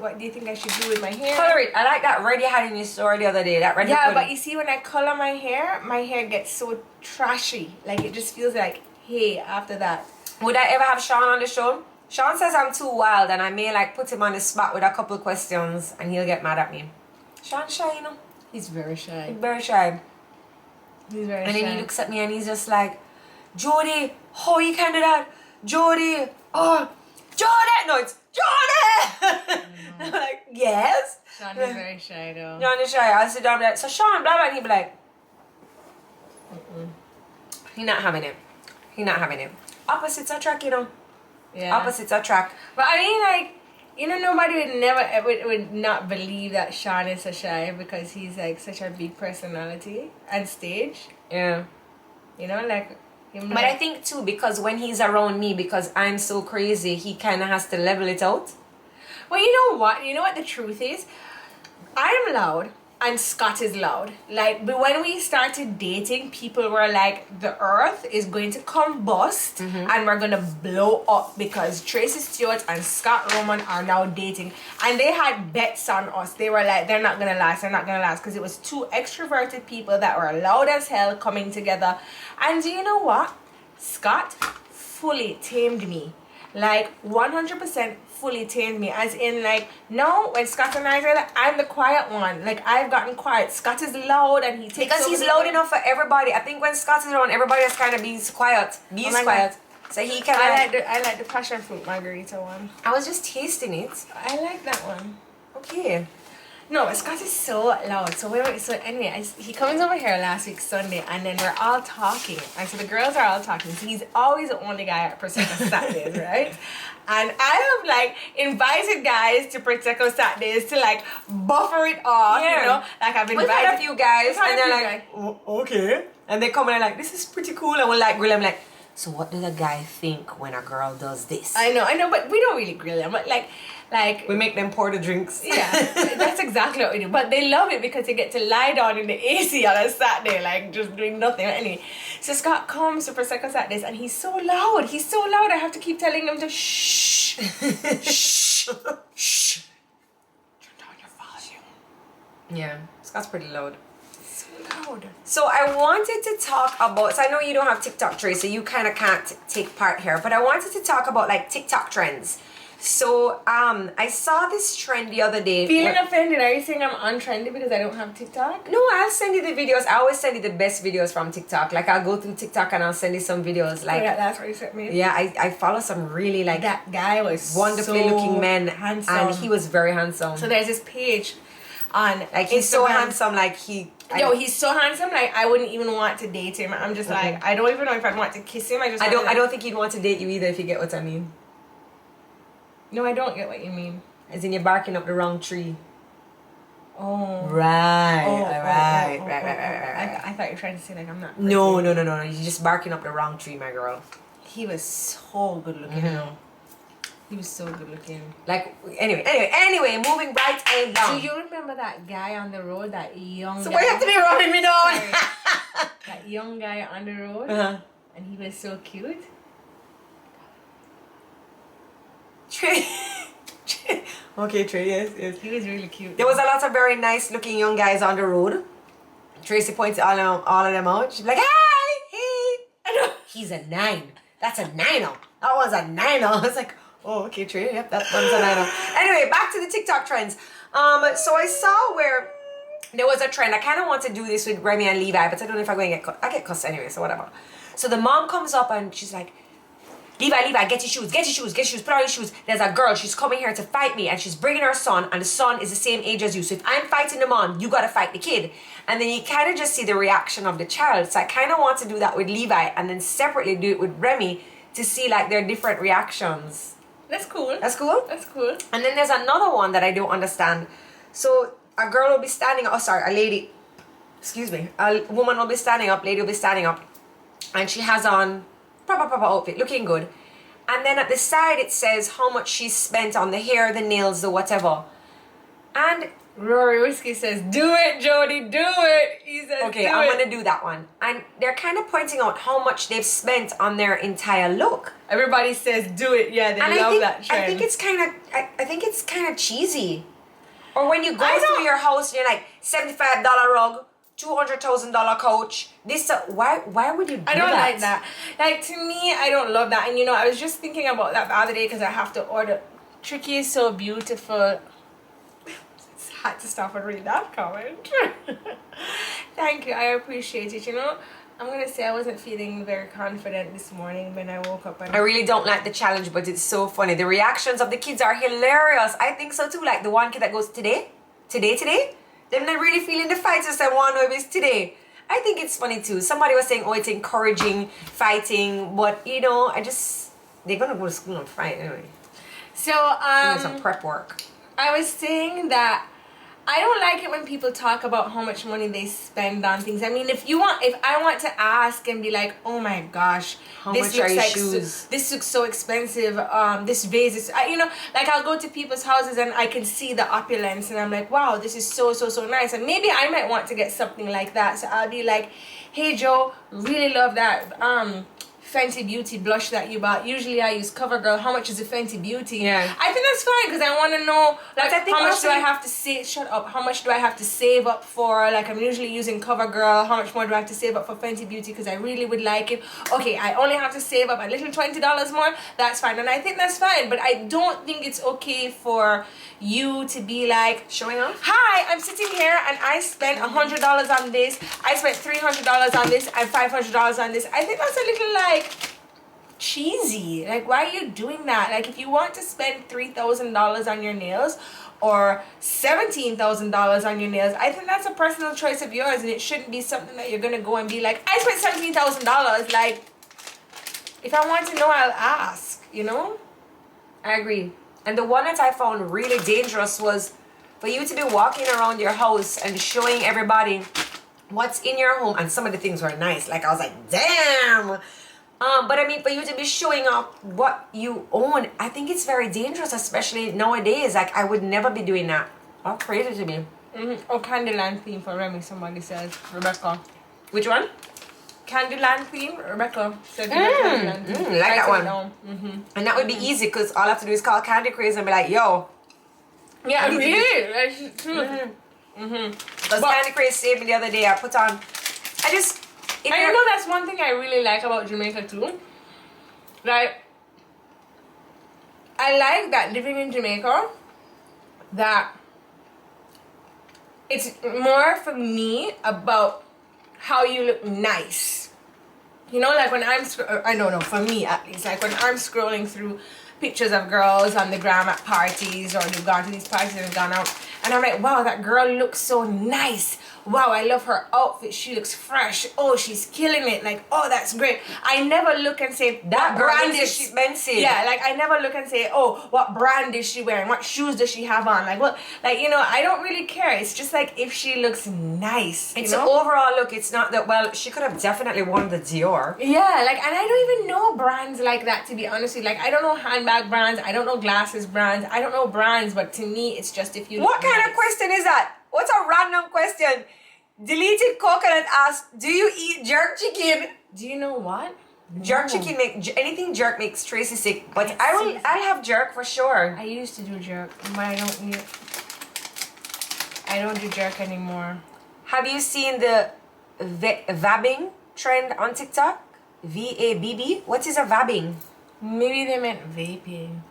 What do you think I should do with my hair? Color it. I like that red you had in your store the other day. That red. Yeah, but you see, when I color my hair gets so trashy. Like, it just feels like, hey, after that. Would I ever have Sean on the show? Sean says I'm too wild, and I may like put him on the spot with a couple questions, and he'll get mad at me. Sean's shy, you know. He's very shy. He's very shy. And then he looks at me and he's just like, Jodi, how you can do that? Jodi, Jodi! No, it's Jodi! I'm like, yes? Sean is very shy though. Sean is shy. I'll sit down and be like, so Sean, blah, blah, and he'll be like, He's not having it. Opposites attract, you know. Yeah. Opposites attract. But I mean, like, you know, nobody would not believe that Sean is so shy because he's like such a big personality on stage. Yeah. You know, like. But I think too, because when he's around me, because I'm so crazy, he kind of has to level it out. Well, you know what? You know what the truth is? I am loud, and Scott is loud. Like, but when we started dating, people were like, the earth is going to combust and we're gonna blow up because Tracy Stewart and Scott Roman are now dating, and they had bets on us. They were like, they're not gonna last, because it was two extroverted people that were loud as hell coming together. And do you know what? Scott fully tamed me. Like 100% fully tamed me, as in, like, now when Scott and I are together, I'm the quiet one. Like, I've gotten quiet. Scott is loud and he takes because he's loud enough for everybody. I think when Scott is around, everybody else kind of being quiet. Quiet. So he can. I like the passion fruit margarita one. I was just tasting it. I like that one. Okay. No, but Scott is so loud. So anyway, he comes over here last week Sunday, and then we're all talking. And so the girls are all talking. So he's always the only guy at Prosecco Saturdays, right? And I have like invited guys to Prosecco Saturdays to like buffer it off, you know? Like I've invited a few guys, and they're like, oh, okay. And they come and they're like, this is pretty cool. And we're like, grill them like, so what does a guy think when a girl does this? I know, but we don't really grill them. But like we make them pour the drinks. Yeah, that's exactly what we do. But they love it because they get to lie down in the AC on a Saturday, like just doing nothing. Anyway, so Scott comes to Prosecco Saturdays and he's so loud. I have to keep telling him to shh, shh, shh. Turn down your volume. Yeah, Scott's pretty loud. So loud. So I wanted to talk about, so I know you don't have TikTok, Trace, so you kind of can't take part here, but I wanted to talk about like TikTok trends. So I saw this trend the other day. Feeling offended? Are you saying I'm untrendy because I don't have TikTok? No, I'll send you the videos. I always send you the best videos from TikTok. Like I'll go through TikTok and I'll send you some videos. Like that's what you sent me. Yeah, I follow some really like that guy was wonderfully looking men, handsome, and he was very handsome. So there's this page on like he's Instagram. So handsome, like he's so handsome, like I wouldn't even want to date him. I'm just like, I don't even know if I'd want to kiss him. I don't think he'd want to date you either, if you get what I mean. No, I don't get what you mean. As in you're barking up the wrong tree. Oh. Right. I thought you were trying to say like I'm not. No. You're just barking up the wrong tree, my girl. He was so good looking. He was so good looking. Like anyway, moving right and down. Do you remember that guy on the road, that young So guy? why you have to be running me down? That young guy on the road, and he was so cute. Trey. Okay, Trey, yes. He was really cute. There was a lot of very nice looking young guys on the road. Tracy pointed all of them out. She's like, hey. He's a 9. That's a 9-0. That was a 9-0. I was like, oh, okay, Trey. Yep, that one's a 9-0. Anyway, back to the TikTok trends. So I saw where there was a trend. I kind of want to do this with Remy and Levi, but I don't know if I'm going to get cut. I get cussed anyway, so whatever. So the mom comes up and she's like, Levi, get your shoes, put on your shoes. There's a girl, she's coming here to fight me, and she's bringing her son, and the son is the same age as you. So if I'm fighting the mom, you gotta fight the kid. And then you kind of just see the reaction of the child. So I kind of want to do that with Levi, and then separately do it with Remy to see like their different reactions. That's cool. That's cool? That's cool. And then there's another one that I don't understand. So a girl will be standing up, a lady, a woman will be standing up, lady will be standing up, and she has on proper outfit, looking good. And then at the side it says how much she spent on the hair, the nails, the whatever. And Rory Whiskey says, do it, Jodi, do it. He says, okay, I'm going to do that one. And they're kind of pointing out how much they've spent on their entire look. Everybody says, do it. Yeah, they love that trend. I think it's kind of cheesy. Or when you go through your house and you're like, $75 rug, $200,000 couch. Why would you do that? I don't like that. Like, to me, I don't love that. And you know, I was just thinking about that the other day because I have to order. Tricky is so beautiful. It's hard to stop and read that comment. Thank you. I appreciate it. You know, I'm going to say I wasn't feeling very confident this morning when I woke up. And I really don't like the challenge, but it's so funny. The reactions of the kids are hilarious. I think so too. Like the one kid that goes, today. Them not really feeling the fight, just I want to know if it's today. I think it's funny too. Somebody was saying, oh, it's encouraging fighting, but you know, they're gonna go to school and fight anyway. So some prep work. I was saying that I don't like it when people talk about how much money they spend on things. I mean, if I want to ask and be like, oh my gosh, how much are your shoes? This looks so expensive. This vase is, like I'll go to people's houses and I can see the opulence and I'm like, wow, this is so nice. And maybe I might want to get something like that. So I'll be like, hey Joe, really love that Fenty Beauty blush that you bought. Usually I use CoverGirl. How much is a Fenty Beauty? Yeah. I think that's fine because I want to know like how much also do I have to save? Shut up. How much do I have to save up for? Like I'm usually using CoverGirl. How much more do I have to save up for Fenty Beauty because I really would like it? Okay, I only have to save up a little $20 more. That's fine, and I think that's fine. But I don't think it's okay for you to be like showing off. Hi, I'm sitting here and I spent $100 on this. I spent $300 on this and $500 on this. I think that's a little like cheesy. Like, why are you doing that? Like, if you want to spend $3,000 on your nails or $17,000 on your nails, I think that's a personal choice of yours, and it shouldn't be something that you're gonna go and be like, I spent $17,000. Like, if I want to know, I'll ask. You know? I agree. And the one that I found really dangerous was for you to be walking around your house and showing everybody what's in your home, and some of the things were nice. Like I was like, damn. But I mean, for you to be showing off what you own, I think it's very dangerous, especially nowadays. Like, I would never be doing that. That's crazy to me. Oh, Candyland theme for Remy, somebody says. Rebecca. Which one? Candyland theme, Rebecca said. Candyland theme. Like that one. And that would be easy because all I have to do is call Candy Craze and be like, yo. Yeah, really? That's true. Because Candy Craze saved me the other day. I put on, And you know that's one thing I really like about Jamaica too. Like, I like that living in Jamaica, that it's more for me about how you look nice. You know, like when I don't know, for me at least, like when I'm scrolling through pictures of girls on the gram at parties, or they've gone to these parties and gone out, and I'm like, wow, that girl looks so nice. Wow, I love her outfit. She looks fresh. Oh, she's killing it. Like, oh, that's great. I never look and say, that brand is expensive. Yeah, like I never look and say, oh, what brand is she wearing? What shoes does she have on? Like, what? Like, you know, I don't really care. It's just like if she looks nice. It's an overall look. It's not that, well, she could have definitely worn the Dior. Yeah, like, and I don't even know brands like that, to be honest with you. Like, I don't know handbag brands. I don't know glasses brands. I don't know brands, but to me, it's just if you. What kind of question is that? What's a random question? Deleted Coconut asked, do you eat jerk chicken? Do you know what? Jerk chicken anything jerk makes Tracy sick. But I'll have jerk for sure. I used to do jerk, but I don't do jerk anymore. Have you seen the vabbing trend on TikTok? VABB? What is a vabbing? Maybe they meant vaping.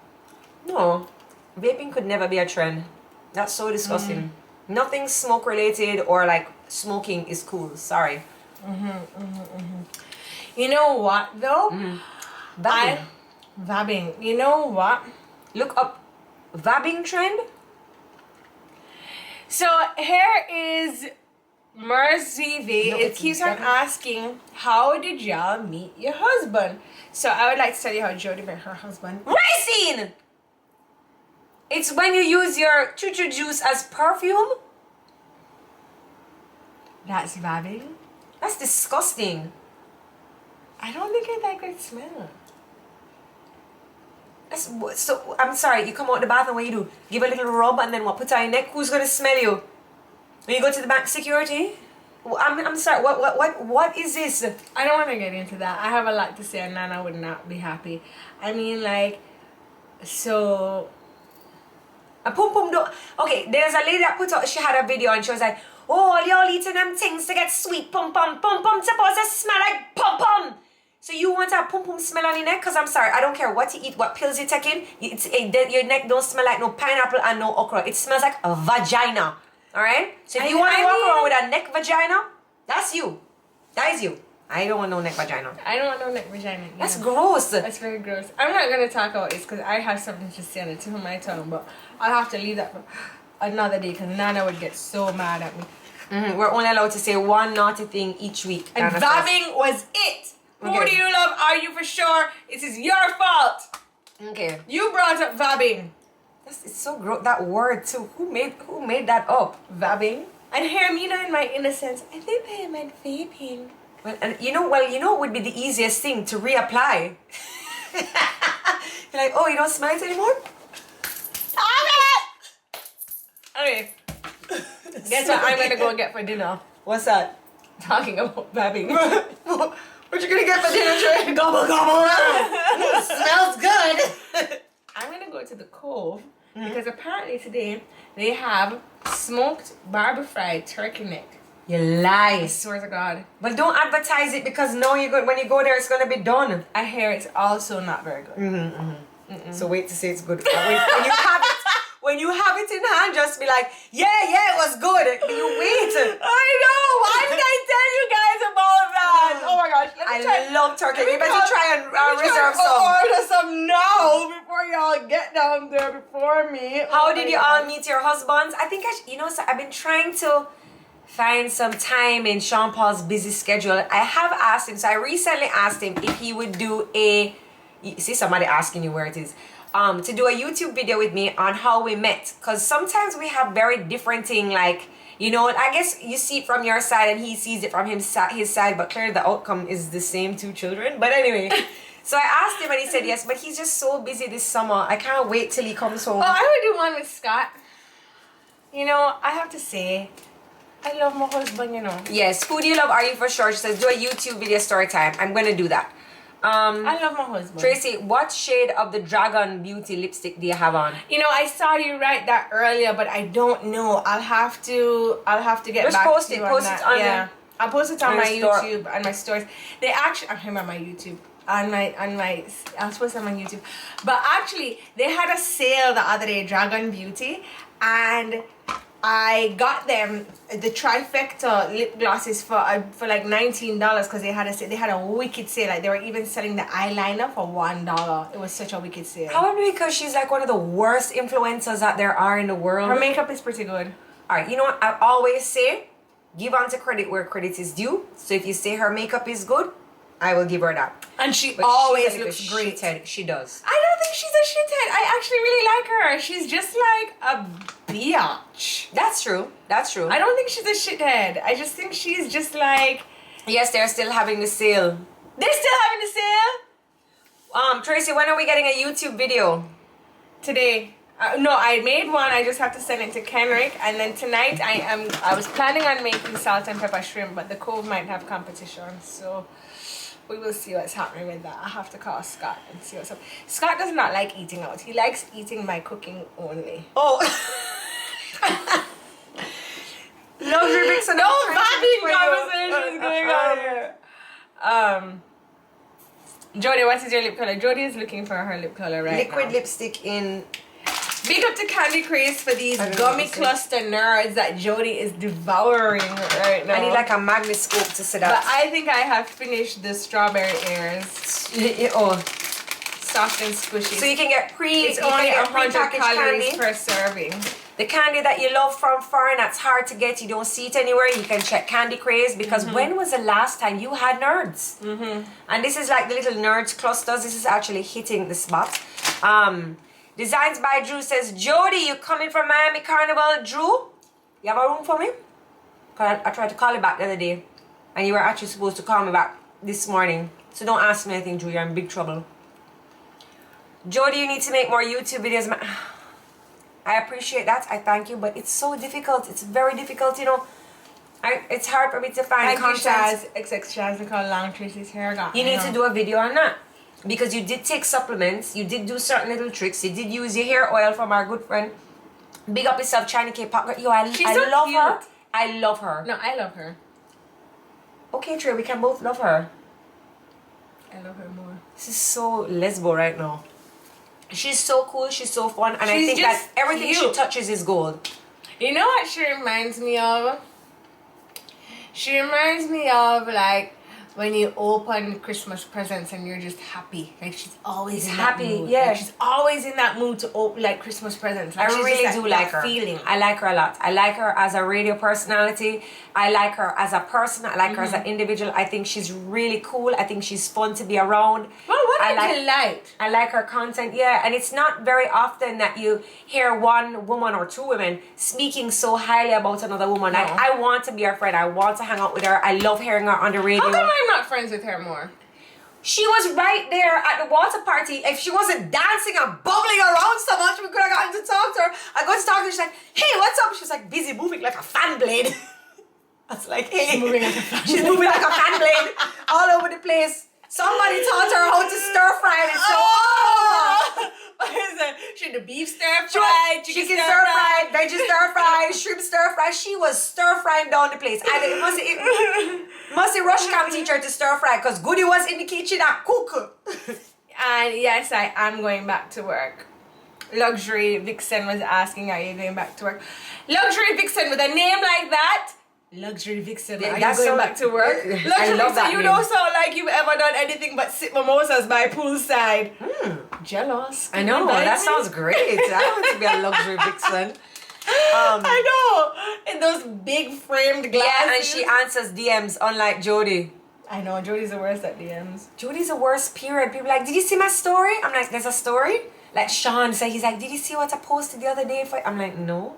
No, vaping could never be a trend. That's so disgusting. Nothing smoke related or like smoking is cool. Sorry. You know what though? Vabbing. You know what? Look up vabbing trend. So here is Mercy V. It keeps on asking, how did y'all meet your husband? So I would like to tell you how Jodi met her husband. Racing! It's when you use your choo-choo juice as perfume. That's vabbing? That's disgusting. I don't think I like that smell. So, I'm sorry, you come out the bathroom, what you do? Give a little rub and then what? Put on your neck? Who's going to smell you? When you go to the bank security? I'm sorry, what is this? I don't want to get into that. I have a lot to say and Nana would not be happy. I mean, like, so... A pum pum do. Okay, there's a lady that put out, she had a video and she was like, oh, y'all eating them things to get sweet pum pum. Pum pum supposed to smell like pum pum. So you want a pum pum smell on your neck? Because I'm sorry, I don't care what you eat, what pills you taking. Your neck don't smell like no pineapple and no okra. It smells like a vagina. Alright? So if you want to walk around with a neck vagina, that's you. That is you. I don't want no neck vagina. I don't want no neck vagina. That's gross. That's very gross. I'm not going to talk about this because I have something to say on the tip of my tongue, but I'll have to leave that for another day because Nana would get so mad at me. We're only allowed to say one naughty thing each week. And vabbing was it. Okay. Who do you love? Are you for sure? It is your fault. Okay. You brought up vabbing. It's so gross, that word too. Who made that up? Vabbing. And hear me now in my innocence. I think they meant vaping. Well, and you know what would be the easiest thing to reapply. You're like, oh, you don't smell it anymore? Stop it! Okay. Guess what I'm gonna go get for dinner? What's that? Talking about vabbing. What you gonna get for dinner, Trey? Gobble gobble. Smells good. I'm gonna go to the Cove because apparently today they have smoked barbecue fried turkey neck. You lie. I swear to God. But don't advertise it because now when you go there, it's gonna be done. I hear it's also not very good. So wait to say it's good. When you have it in hand, just be like, yeah, it was good. You wait. I know. Why did I tell you guys about that? Oh my gosh. I love turkey. You better try and reserve some. Order some now before y'all get down there before me. How did you all meet your husbands? I think so I've been trying to find some time in Sean Paul's busy schedule. I have asked him. So I recently asked him if he would do see somebody asking you where it is. To do a YouTube video with me on how we met, because sometimes we have very different thing, like, you know, I guess you see it from your side and he sees it from his side, but clearly the outcome is the same, 2 children. But anyway, so I asked him and he said yes, but he's just so busy this summer. I can't wait till he comes home. Oh, I would do one with Scott. You know, I have to say, I love my husband, you know. Yes, who do you love? Are you for sure? She says do a YouTube video story time. I'm gonna do that. I love my husband. Tracy, what shade of the Dragon Beauty lipstick do you have on? You know, I saw you write that earlier, but I don't know. I'll have to get just back post to you it. on Post that. it on yeah. I'll post it on my store. YouTube and my stories. They actually, I'm on my YouTube. On my, I'll post them on YouTube. But actually, they had a sale the other day, Dragon Beauty, and I got them the trifecta lip glosses for like $19 because they had a wicked sale. Like they were even selling the eyeliner for $1. It was such a wicked sale. Probably because she's like one of the worst influencers that there are in the world. Her makeup is pretty good. All right, you know what I always say? Give unto credit where credit is due. So if you say her makeup is good, I will give her that. And she But always looks great. Shithead. She does. I don't think she's a shithead. I actually really like her. She's just like a biatch. That's true. That's true. I don't think she's a shithead. I just think she's just like... Yes, they're still having the sale. They're still having the sale? Tracy, when are we getting a YouTube video? Today. No, I made one. I just have to send it to Kenrick. And then tonight I was planning on making salt and pepper shrimp, but the Cove might have competition. So... we will see what's happening with that. I have to call Scott and see what's up. Scott does not like eating out. He likes eating my cooking only. Oh. Luxury mix and no vabbing conversations going on here. Jodi, what is your lip color? Jodi is looking for her lip color right Liquid now. lipstick in... Big up to Candy Craze for these gummy cluster nerds that Jodi is devouring right now. I need like a magnescope to sit up. But I think I have finished the strawberry airs. Oh. Soft and squishy. So you can get It's only 100 calories candy. per serving. The candy that you love from foreign that's hard to get, you don't see it anywhere, you can check Candy Craze because when was the last time you had nerds? And this is like the little nerds clusters. This is actually hitting the spot. Designs by Drew says, Jodi, you coming from Miami Carnival? Drew, you have a room for me? Because I tried to call you back the other day and you were actually supposed to call me back this morning. So don't ask me anything, Drew, you're in big trouble. Jodi, you need to make more YouTube videos. I appreciate that. I thank you, but it's so difficult. It's very difficult, you know. It's hard for me to find content. XX Shaz, look how long Tracy's hair got. You need to do a video on that. Because you did take supplements, you did do certain little tricks, you did use your hair oil from our good friend. Big up yourself, China K Pop. Yo, I love her. I love her. No, I love her. Okay, Trey, we can both love her. I love her more. This is so lesbo right now. She's so cool, she's so fun, and I think that everything she touches is gold. You know what she reminds me of? She reminds me of like when you open Christmas presents and you're just happy. Like she's always in happy, that mood. yeah. Like she's always in that mood to open like Christmas presents. Like I she's really just do that like her. feeling. I like her a lot. I like her as a radio personality. I like her as a person. I like her as an individual. I think she's really cool. I think she's fun to be around. Well, what a delight. I like her content, yeah. And it's not very often that you hear one woman or two women speaking so highly about another woman. No. Like, I want to be her friend. I want to hang out with her. I love hearing her on the radio. How come I'm not friends with her more? She was right there at the water party. If she wasn't dancing and bubbling around so much, we could have gotten to talk to her. I go to talk to her, she's like, hey, what's up? She's like busy moving like a fan blade. I was like, hey. She's moving like a fan blade. She's moving like a fan blade all over the place. Somebody taught her how to stir fry and it's so What is it? She the beef stir fry, chicken stir fry, veggie stir fry, shrimp stir fry. She was stir frying down the place. Must rush camp teacher to stir fry because Goody was in the kitchen and cook. And yes, I am going back to work. Luxury Vixen was asking, are you going back to work? Luxury Vixen with a name like that? Luxury Vixen, are you going back to work? Luxury I love that Vixen, you name. don't sound like you've ever done anything but sip mimosas by poolside. Jealous. I know, that sounds great. I want to be a luxury vixen. I know. In those big framed glasses. Yeah, and she answers DMs unlike Jodi. I know, Jodi's the worst at DMs. Jodi's the worst, period. People are like, did you see my story? I'm like, there's a story? Like Sean said, he's like, did you see what I posted the other day? I'm like, no.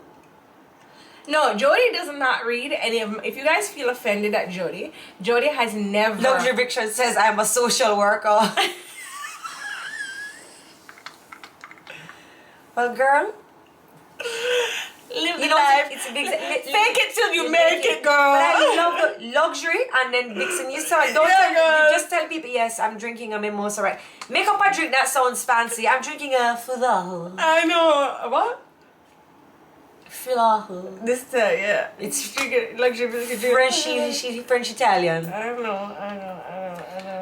No, Jodi does not read any of them. If you guys feel offended at Jodi, Jodi has never... Luxury Vixen says I'm a social worker. Well, girl, live the you know, life. it's a big... Fake it till you make it, girl. But I love the luxury and then Vixen. You saw it. Don't you just tell people, yes, I'm drinking a mimosa, right? Make up a drink that sounds fancy. I'm drinking a fula. I know. What? Fula. This yeah. It's luxury French Italian. I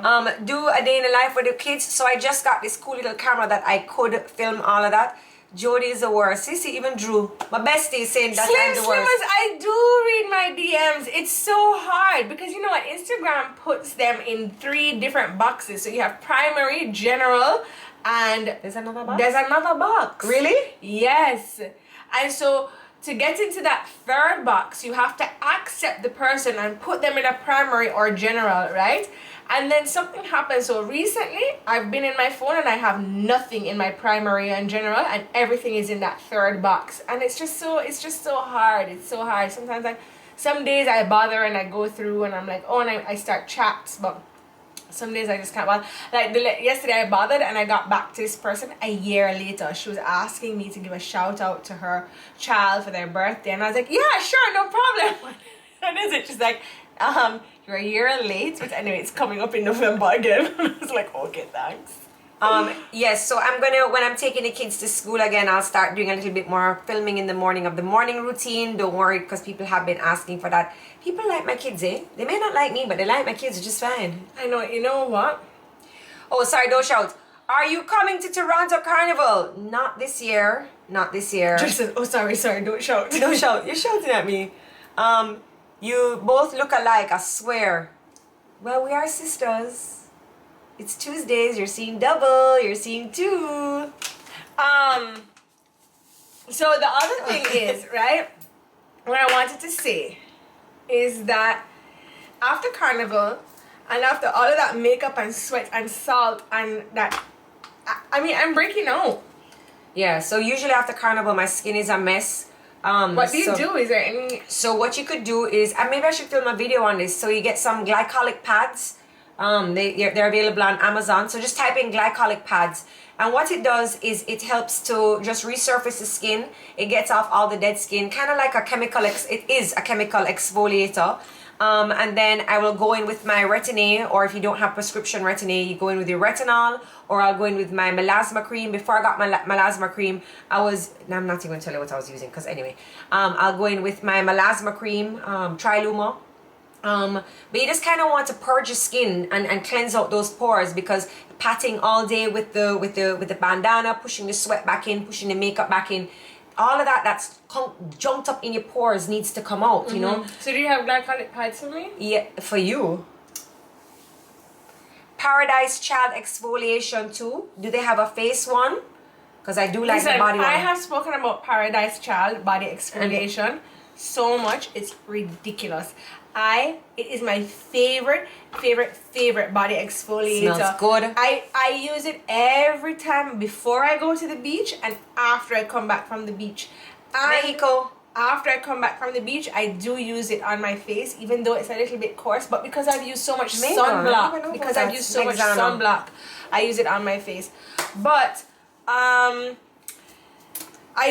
know. Do a day in the life with the kids. So I just got this cool little camera that I could film all of that. Jodi is the worst. See, even Drew, my bestie, is saying that I'm the worst. Slimmers, I do read my DMs. It's so hard because you know what? Instagram puts them in 3 different boxes. So you have primary, general, and There's another box? there's another box. Really? Yes. And so to get into that 3rd box, you have to accept the person and put them in a primary or general, right? And then something happened. So recently, I've been in my phone and I have nothing in my primary and general, and everything is in that 3rd box. And it's just so hard. It's so hard. Sometimes some days I bother and I go through and I'm like, oh, and I start chats, but some days I just can't bother. Like yesterday I bothered and I got back to this person a year later. She was asking me to give a shout out to her child for their birthday, and I was like, yeah, sure, no problem. And is it? She's like, you're a year late, but anyway, it's coming up in November again. I was like, okay, thanks. Yes, so I'm gonna, when I'm taking the kids to school again, I'll start doing a little bit more filming in the morning of the morning routine. Don't worry, because people have been asking for that. People like my kids, eh? They may not like me, but they like my kids just fine. I know, you know what? Oh, sorry, don't shout. Are you coming to Toronto Carnival? Not this year. Not this year. Just says, oh, sorry, don't shout. Don't shout. You're shouting at me. You both look alike, I swear. Well, we are sisters. It's Tuesdays. You're seeing double. You're seeing 2. So the other thing is, right, what I wanted to say is that after Carnival and after all of that makeup and sweat and salt and that, I mean, I'm breaking out. Yeah, so usually after Carnival, my skin is a mess. What do you do? Is there any... So what you could do is, and maybe I should film a video on this. So you get some glycolic pads. They're available on Amazon. So just type in glycolic pads. And what it does is it helps to just resurface the skin. It gets off all the dead skin. Kind of like a chemical, it is a chemical exfoliator. And then I will go in with my Retin-A, or if you don't have prescription Retin-A, you go in with your retinol, or I'll go in with my melasma cream. Before I got my melasma cream, I'm not even going to tell you what I was using, because anyway, I'll go in with my melasma cream, Triluma. But you just kind of want to purge your skin and cleanse out those pores, because patting all day with the bandana, pushing the sweat back in, pushing the makeup back in, all of that's jumped up in your pores needs to come out, you know. So do you have glycolic pads for me? Yeah, for you. Paradise Child exfoliation too. Do they have a face one? Because I do like the body one. I have spoken about Paradise Child body exfoliation so much, it's ridiculous. It is my favorite body exfoliator. Smells good. I use it every time before I go to the beach and after I come back from the beach. And Mexico. after I come back from the beach, I do use it on my face, even though it's a little bit coarse. But because I've used so much sunblock, I use it on my face. But I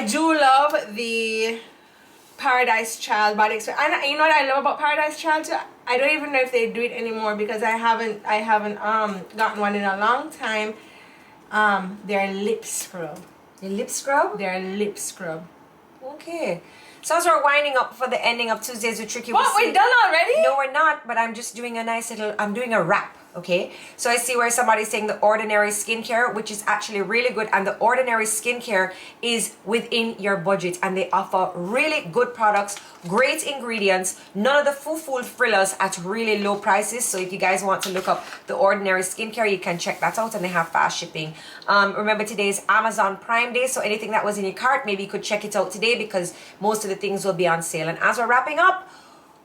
do love the Paradise Child body exfoliator. And you know what I love about Paradise Child too? I don't even know if they do it anymore because I haven't gotten one in a long time. Their lip scrub. Your lip scrub? Their lip scrub. Okay. So as we're winding up for the ending of Tuesdays with Tricky, What, we're done already? No, we're not, but I'm just doing a nice little, I'm doing a wrap, okay? So I see where somebody's saying the Ordinary skincare, which is actually really good, and the Ordinary skincare is within your budget, and they offer really good products, great ingredients, none of the full fillers at really low prices. So if you guys want to look up the Ordinary skincare, you can check that out, and they have fast shipping. Remember, today is Amazon Prime Day, so anything that was in your cart, maybe you could check it out today because most of the things will be on sale. And as we're wrapping up,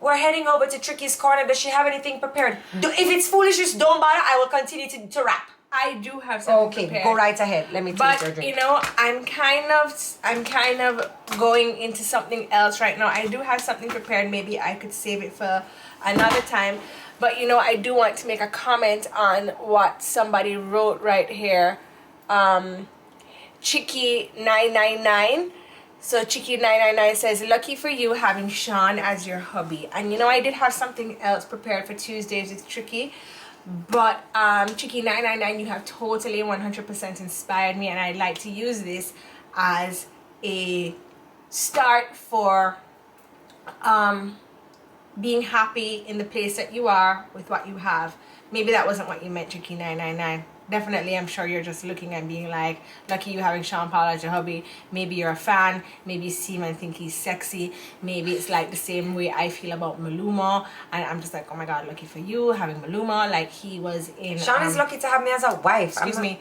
we're heading over to Tricky's Corner. Does she have anything prepared? If it's foolishness, don't bother. I will continue to wrap. I do have something prepared. Go right ahead. Let me taste your drink. You know, I'm kind of going into something else right now. I do have something prepared. Maybe I could save it for another time. But you know, I do want to make a comment on what somebody wrote right here. Chicky999. So Chicky999 says, lucky for you having Sean as your hubby. And you know, I did have something else prepared for Tuesdays with Tricky. But Chicky999, you have totally 100% inspired me. And I'd like to use this as a start for being happy in the place that you are with what you have. Maybe that wasn't what you meant, Chicky999. Definitely, I'm sure you're just looking and being like, lucky you having Sean Paul as your hubby. Maybe you're a fan. Maybe you see him and think he's sexy. Maybe it's like the same way I feel about Maluma. And I'm just like, oh my God, lucky for you having Maluma. Like he was in... Sean is lucky to have me as a wife. Excuse me.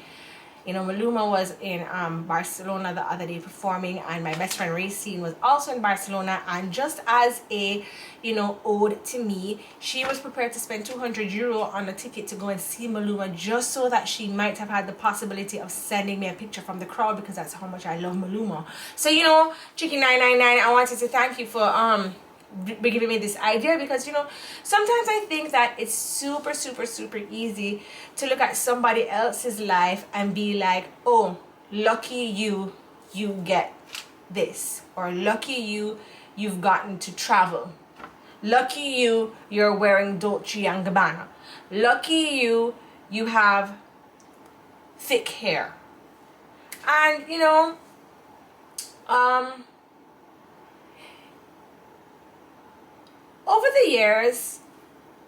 You know, Maluma was in Barcelona the other day performing, and my best friend Racine was also in Barcelona, and just as a, you know, ode to me, she was prepared to spend €200 on a ticket to go and see Maluma just so that she might have had the possibility of sending me a picture from the crowd, because that's how much I love Maluma. So, you know, Chicky999, I wanted to thank you for giving me this idea, because you know, sometimes I think that it's super easy to look at somebody else's life and be like, oh, lucky you get this, or lucky you've gotten to travel, lucky you're wearing Dolce & Gabbana, lucky you have thick hair. And you know, over the years,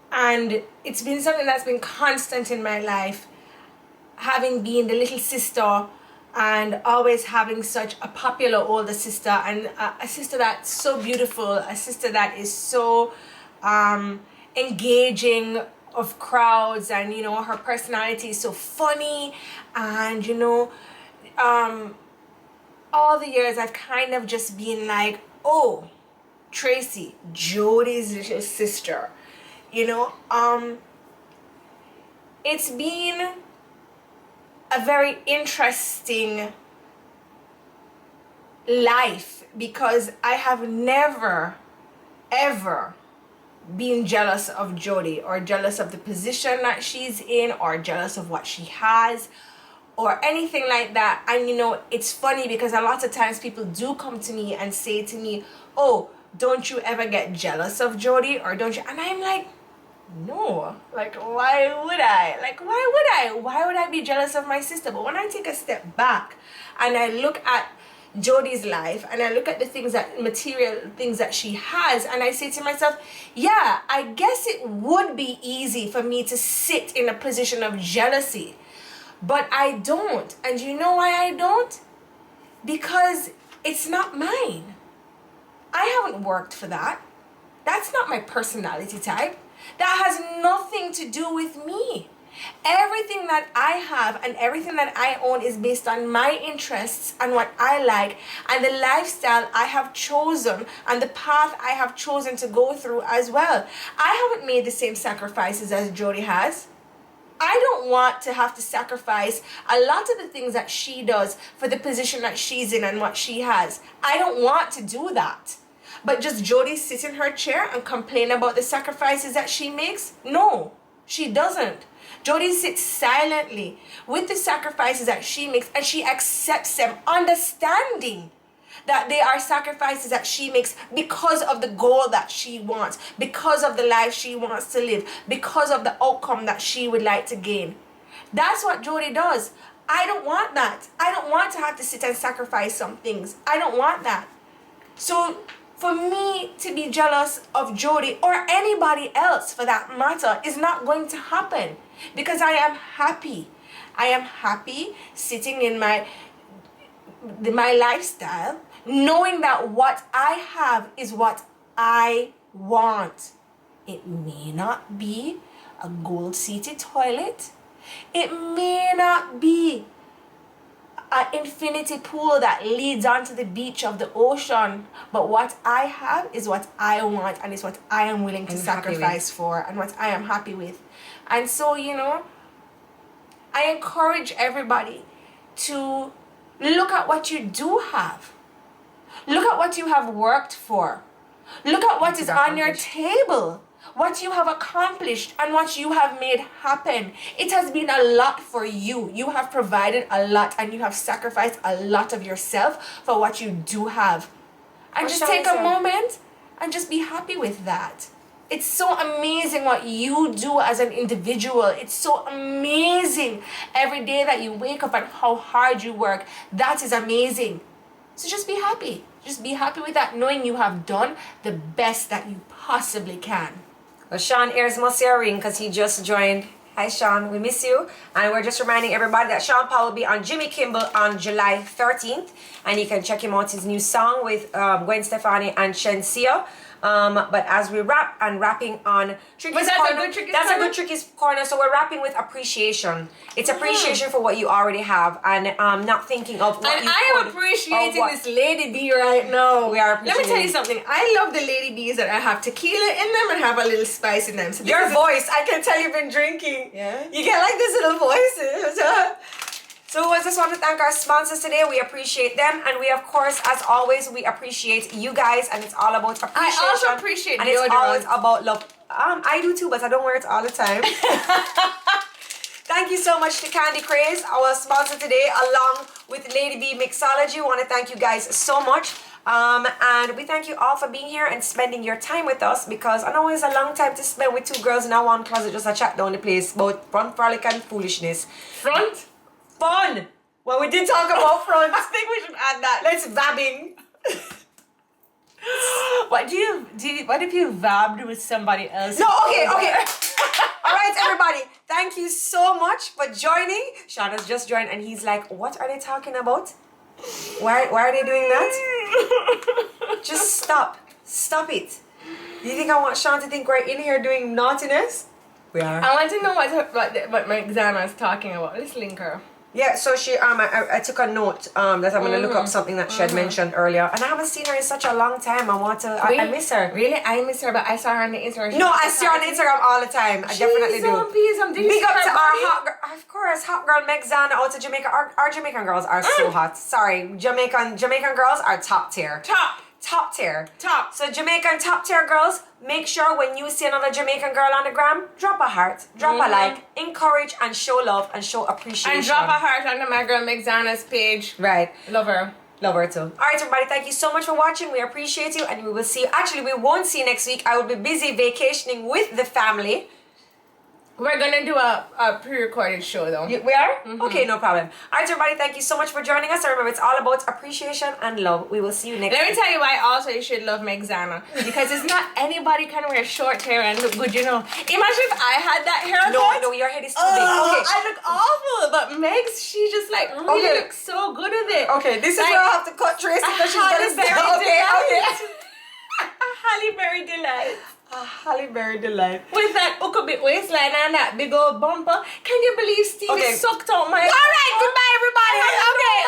and it's been something that's been constant in my life, having been the little sister and always having such a popular older sister, and a sister that's so beautiful, a sister that is so engaging of crowds, and you know, her personality is so funny, and you know, all the years I've kind of just been like, oh, Tracy, Jodi's little sister, you know, it's been a very interesting life, because I have never ever been jealous of Jodi, or jealous of the position that she's in, or jealous of what she has, or anything like that. And you know, it's funny because a lot of times people do come to me and say to me, oh, don't you ever get jealous of Jodi, or don't you? And I'm like, no, like, why would I? Like, why would I be jealous of my sister? But when I take a step back and I look at Jodi's life, and I look at the things material things that she has, and I say to myself, yeah, I guess it would be easy for me to sit in a position of jealousy, but I don't. And you know why I don't? Because it's not mine. I haven't worked for that. That's not my personality type. That has nothing to do with me. Everything that I have and everything that I own is based on my interests and what I like and the lifestyle I have chosen and the path I have chosen to go through as well. I haven't made the same sacrifices as Jodi has. I don't want to have to sacrifice a lot of the things that she does for the position that she's in and what she has. I don't want to do that. But does Jodi sit in her chair and complain about the sacrifices that she makes? No, she doesn't. Jodi sits silently with the sacrifices that she makes and she accepts them, understanding that they are sacrifices that she makes because of the goal that she wants, because of the life she wants to live, because of the outcome that she would like to gain. That's what Jodi does. I don't want that. I don't want to have to sit and sacrifice some things. I don't want that. So for me to be jealous of Jodi or anybody else for that matter is not going to happen because I am happy. I am happy sitting in my lifestyle, knowing that what I have is what I want. It may not be a gold-seated toilet. It may not be an infinity pool that leads onto the beach of the ocean. But what I have is what I want and is what I am willing to sacrifice for and what I am happy with. And so, I encourage everybody to look at what you do have. Look at what you have worked for. Look at what is on your table. What you have accomplished and what you have made happen. It has been a lot for you. You have provided a lot and you have sacrificed a lot of yourself for what you do have. And just take a moment and just be happy with that. It's so amazing what you do as an individual. It's so amazing every day that you wake up and how hard you work. That is amazing. So just be happy. Just be happy with that, knowing you have done the best that you possibly can. Well, Sean Ayers must say a ring because he just joined. Hi, Sean. We miss you. And we're just reminding everybody that Sean Paul will be on Jimmy Kimmel on July 13th. And you can check him out, his new song with Gwen Stefani and Shensia. But as we wrapping on Tricky's Corner, that's a good Tricky's Corner. So we're wrapping with appreciation. It's appreciation for what you already have and not thinking of what and you I could. am appreciating this Lady Bee right now. We are Let me tell you something. I love the Lady Bees that I have tequila in them and have a little spice in them. So your voice, I can tell you've been drinking. Yeah. You get like this little voice. So I just want to thank our sponsors today. We appreciate them. And we, of course, as always, we appreciate you guys. And it's all about appreciation. I also appreciate and deodorant. it's always about love. I do too, but I don't wear it all the time. Thank you so much to Candy Craze, our sponsor today, along with Lady Bee Mixology. We want to thank you guys so much. And we thank you all for being here and spending your time with us, because I know it's a long time to spend with two girls in our one closet just a chat down the place about front frolic and foolishness. Front? Fun! Well, we did talk about front. I think we should add that. Let's vabbing. What if you vabbed with somebody else? No, okay. All right, everybody. Thank you so much for joining. Sean has just joined and he's like, what are they talking about? Why are they doing that? Just stop. Stop it. Do you think I want Sean to think we're in here doing naughtiness? We are. I want to know what my Xana is talking about. Let's link her. Yeah, so she I took a note that I'm gonna look up something that she had mentioned earlier, and I haven't seen her in such a long time. I miss her. Really, I miss her, but I saw her on the Instagram. No, I see her on Instagram all the time. I definitely do. Big up to our hot girl, of course, hot girl Meg Xana out to Jamaica. Our Jamaican girls are so hot. Sorry, Jamaican girls are top tier. Top tier. So Jamaican top tier girls, make sure when you see another Jamaican girl on the gram, drop a heart, drop a like, encourage and show love and show appreciation. And drop a heart on my girl Xana's page. Right. Love her. Love her too. Alright everybody, thank you so much for watching. We appreciate you and we will see you. Actually, we won't see you next week. I will be busy vacationing with the family. We're gonna do a pre-recorded show though. We are? Okay, no problem. Alright everybody, thank you so much for joining us. And remember, it's all about appreciation and love. We will see you next week. Let me tell you why also you should love Meg Xana. Because it's not anybody can wear short hair and look good, you know. Imagine if I had that haircut. No, your head is too big. Okay. I look awful, but Meg's, she just like really looks so good with it. Okay, this is where I have to cut Tracy because she's gonna say, okay. A Halle Berry delight. Halle Berry delight. With that hook a bit waistline and that big old bumper. Can you believe Stevie sucked out my... All right, goodbye everybody. Okay.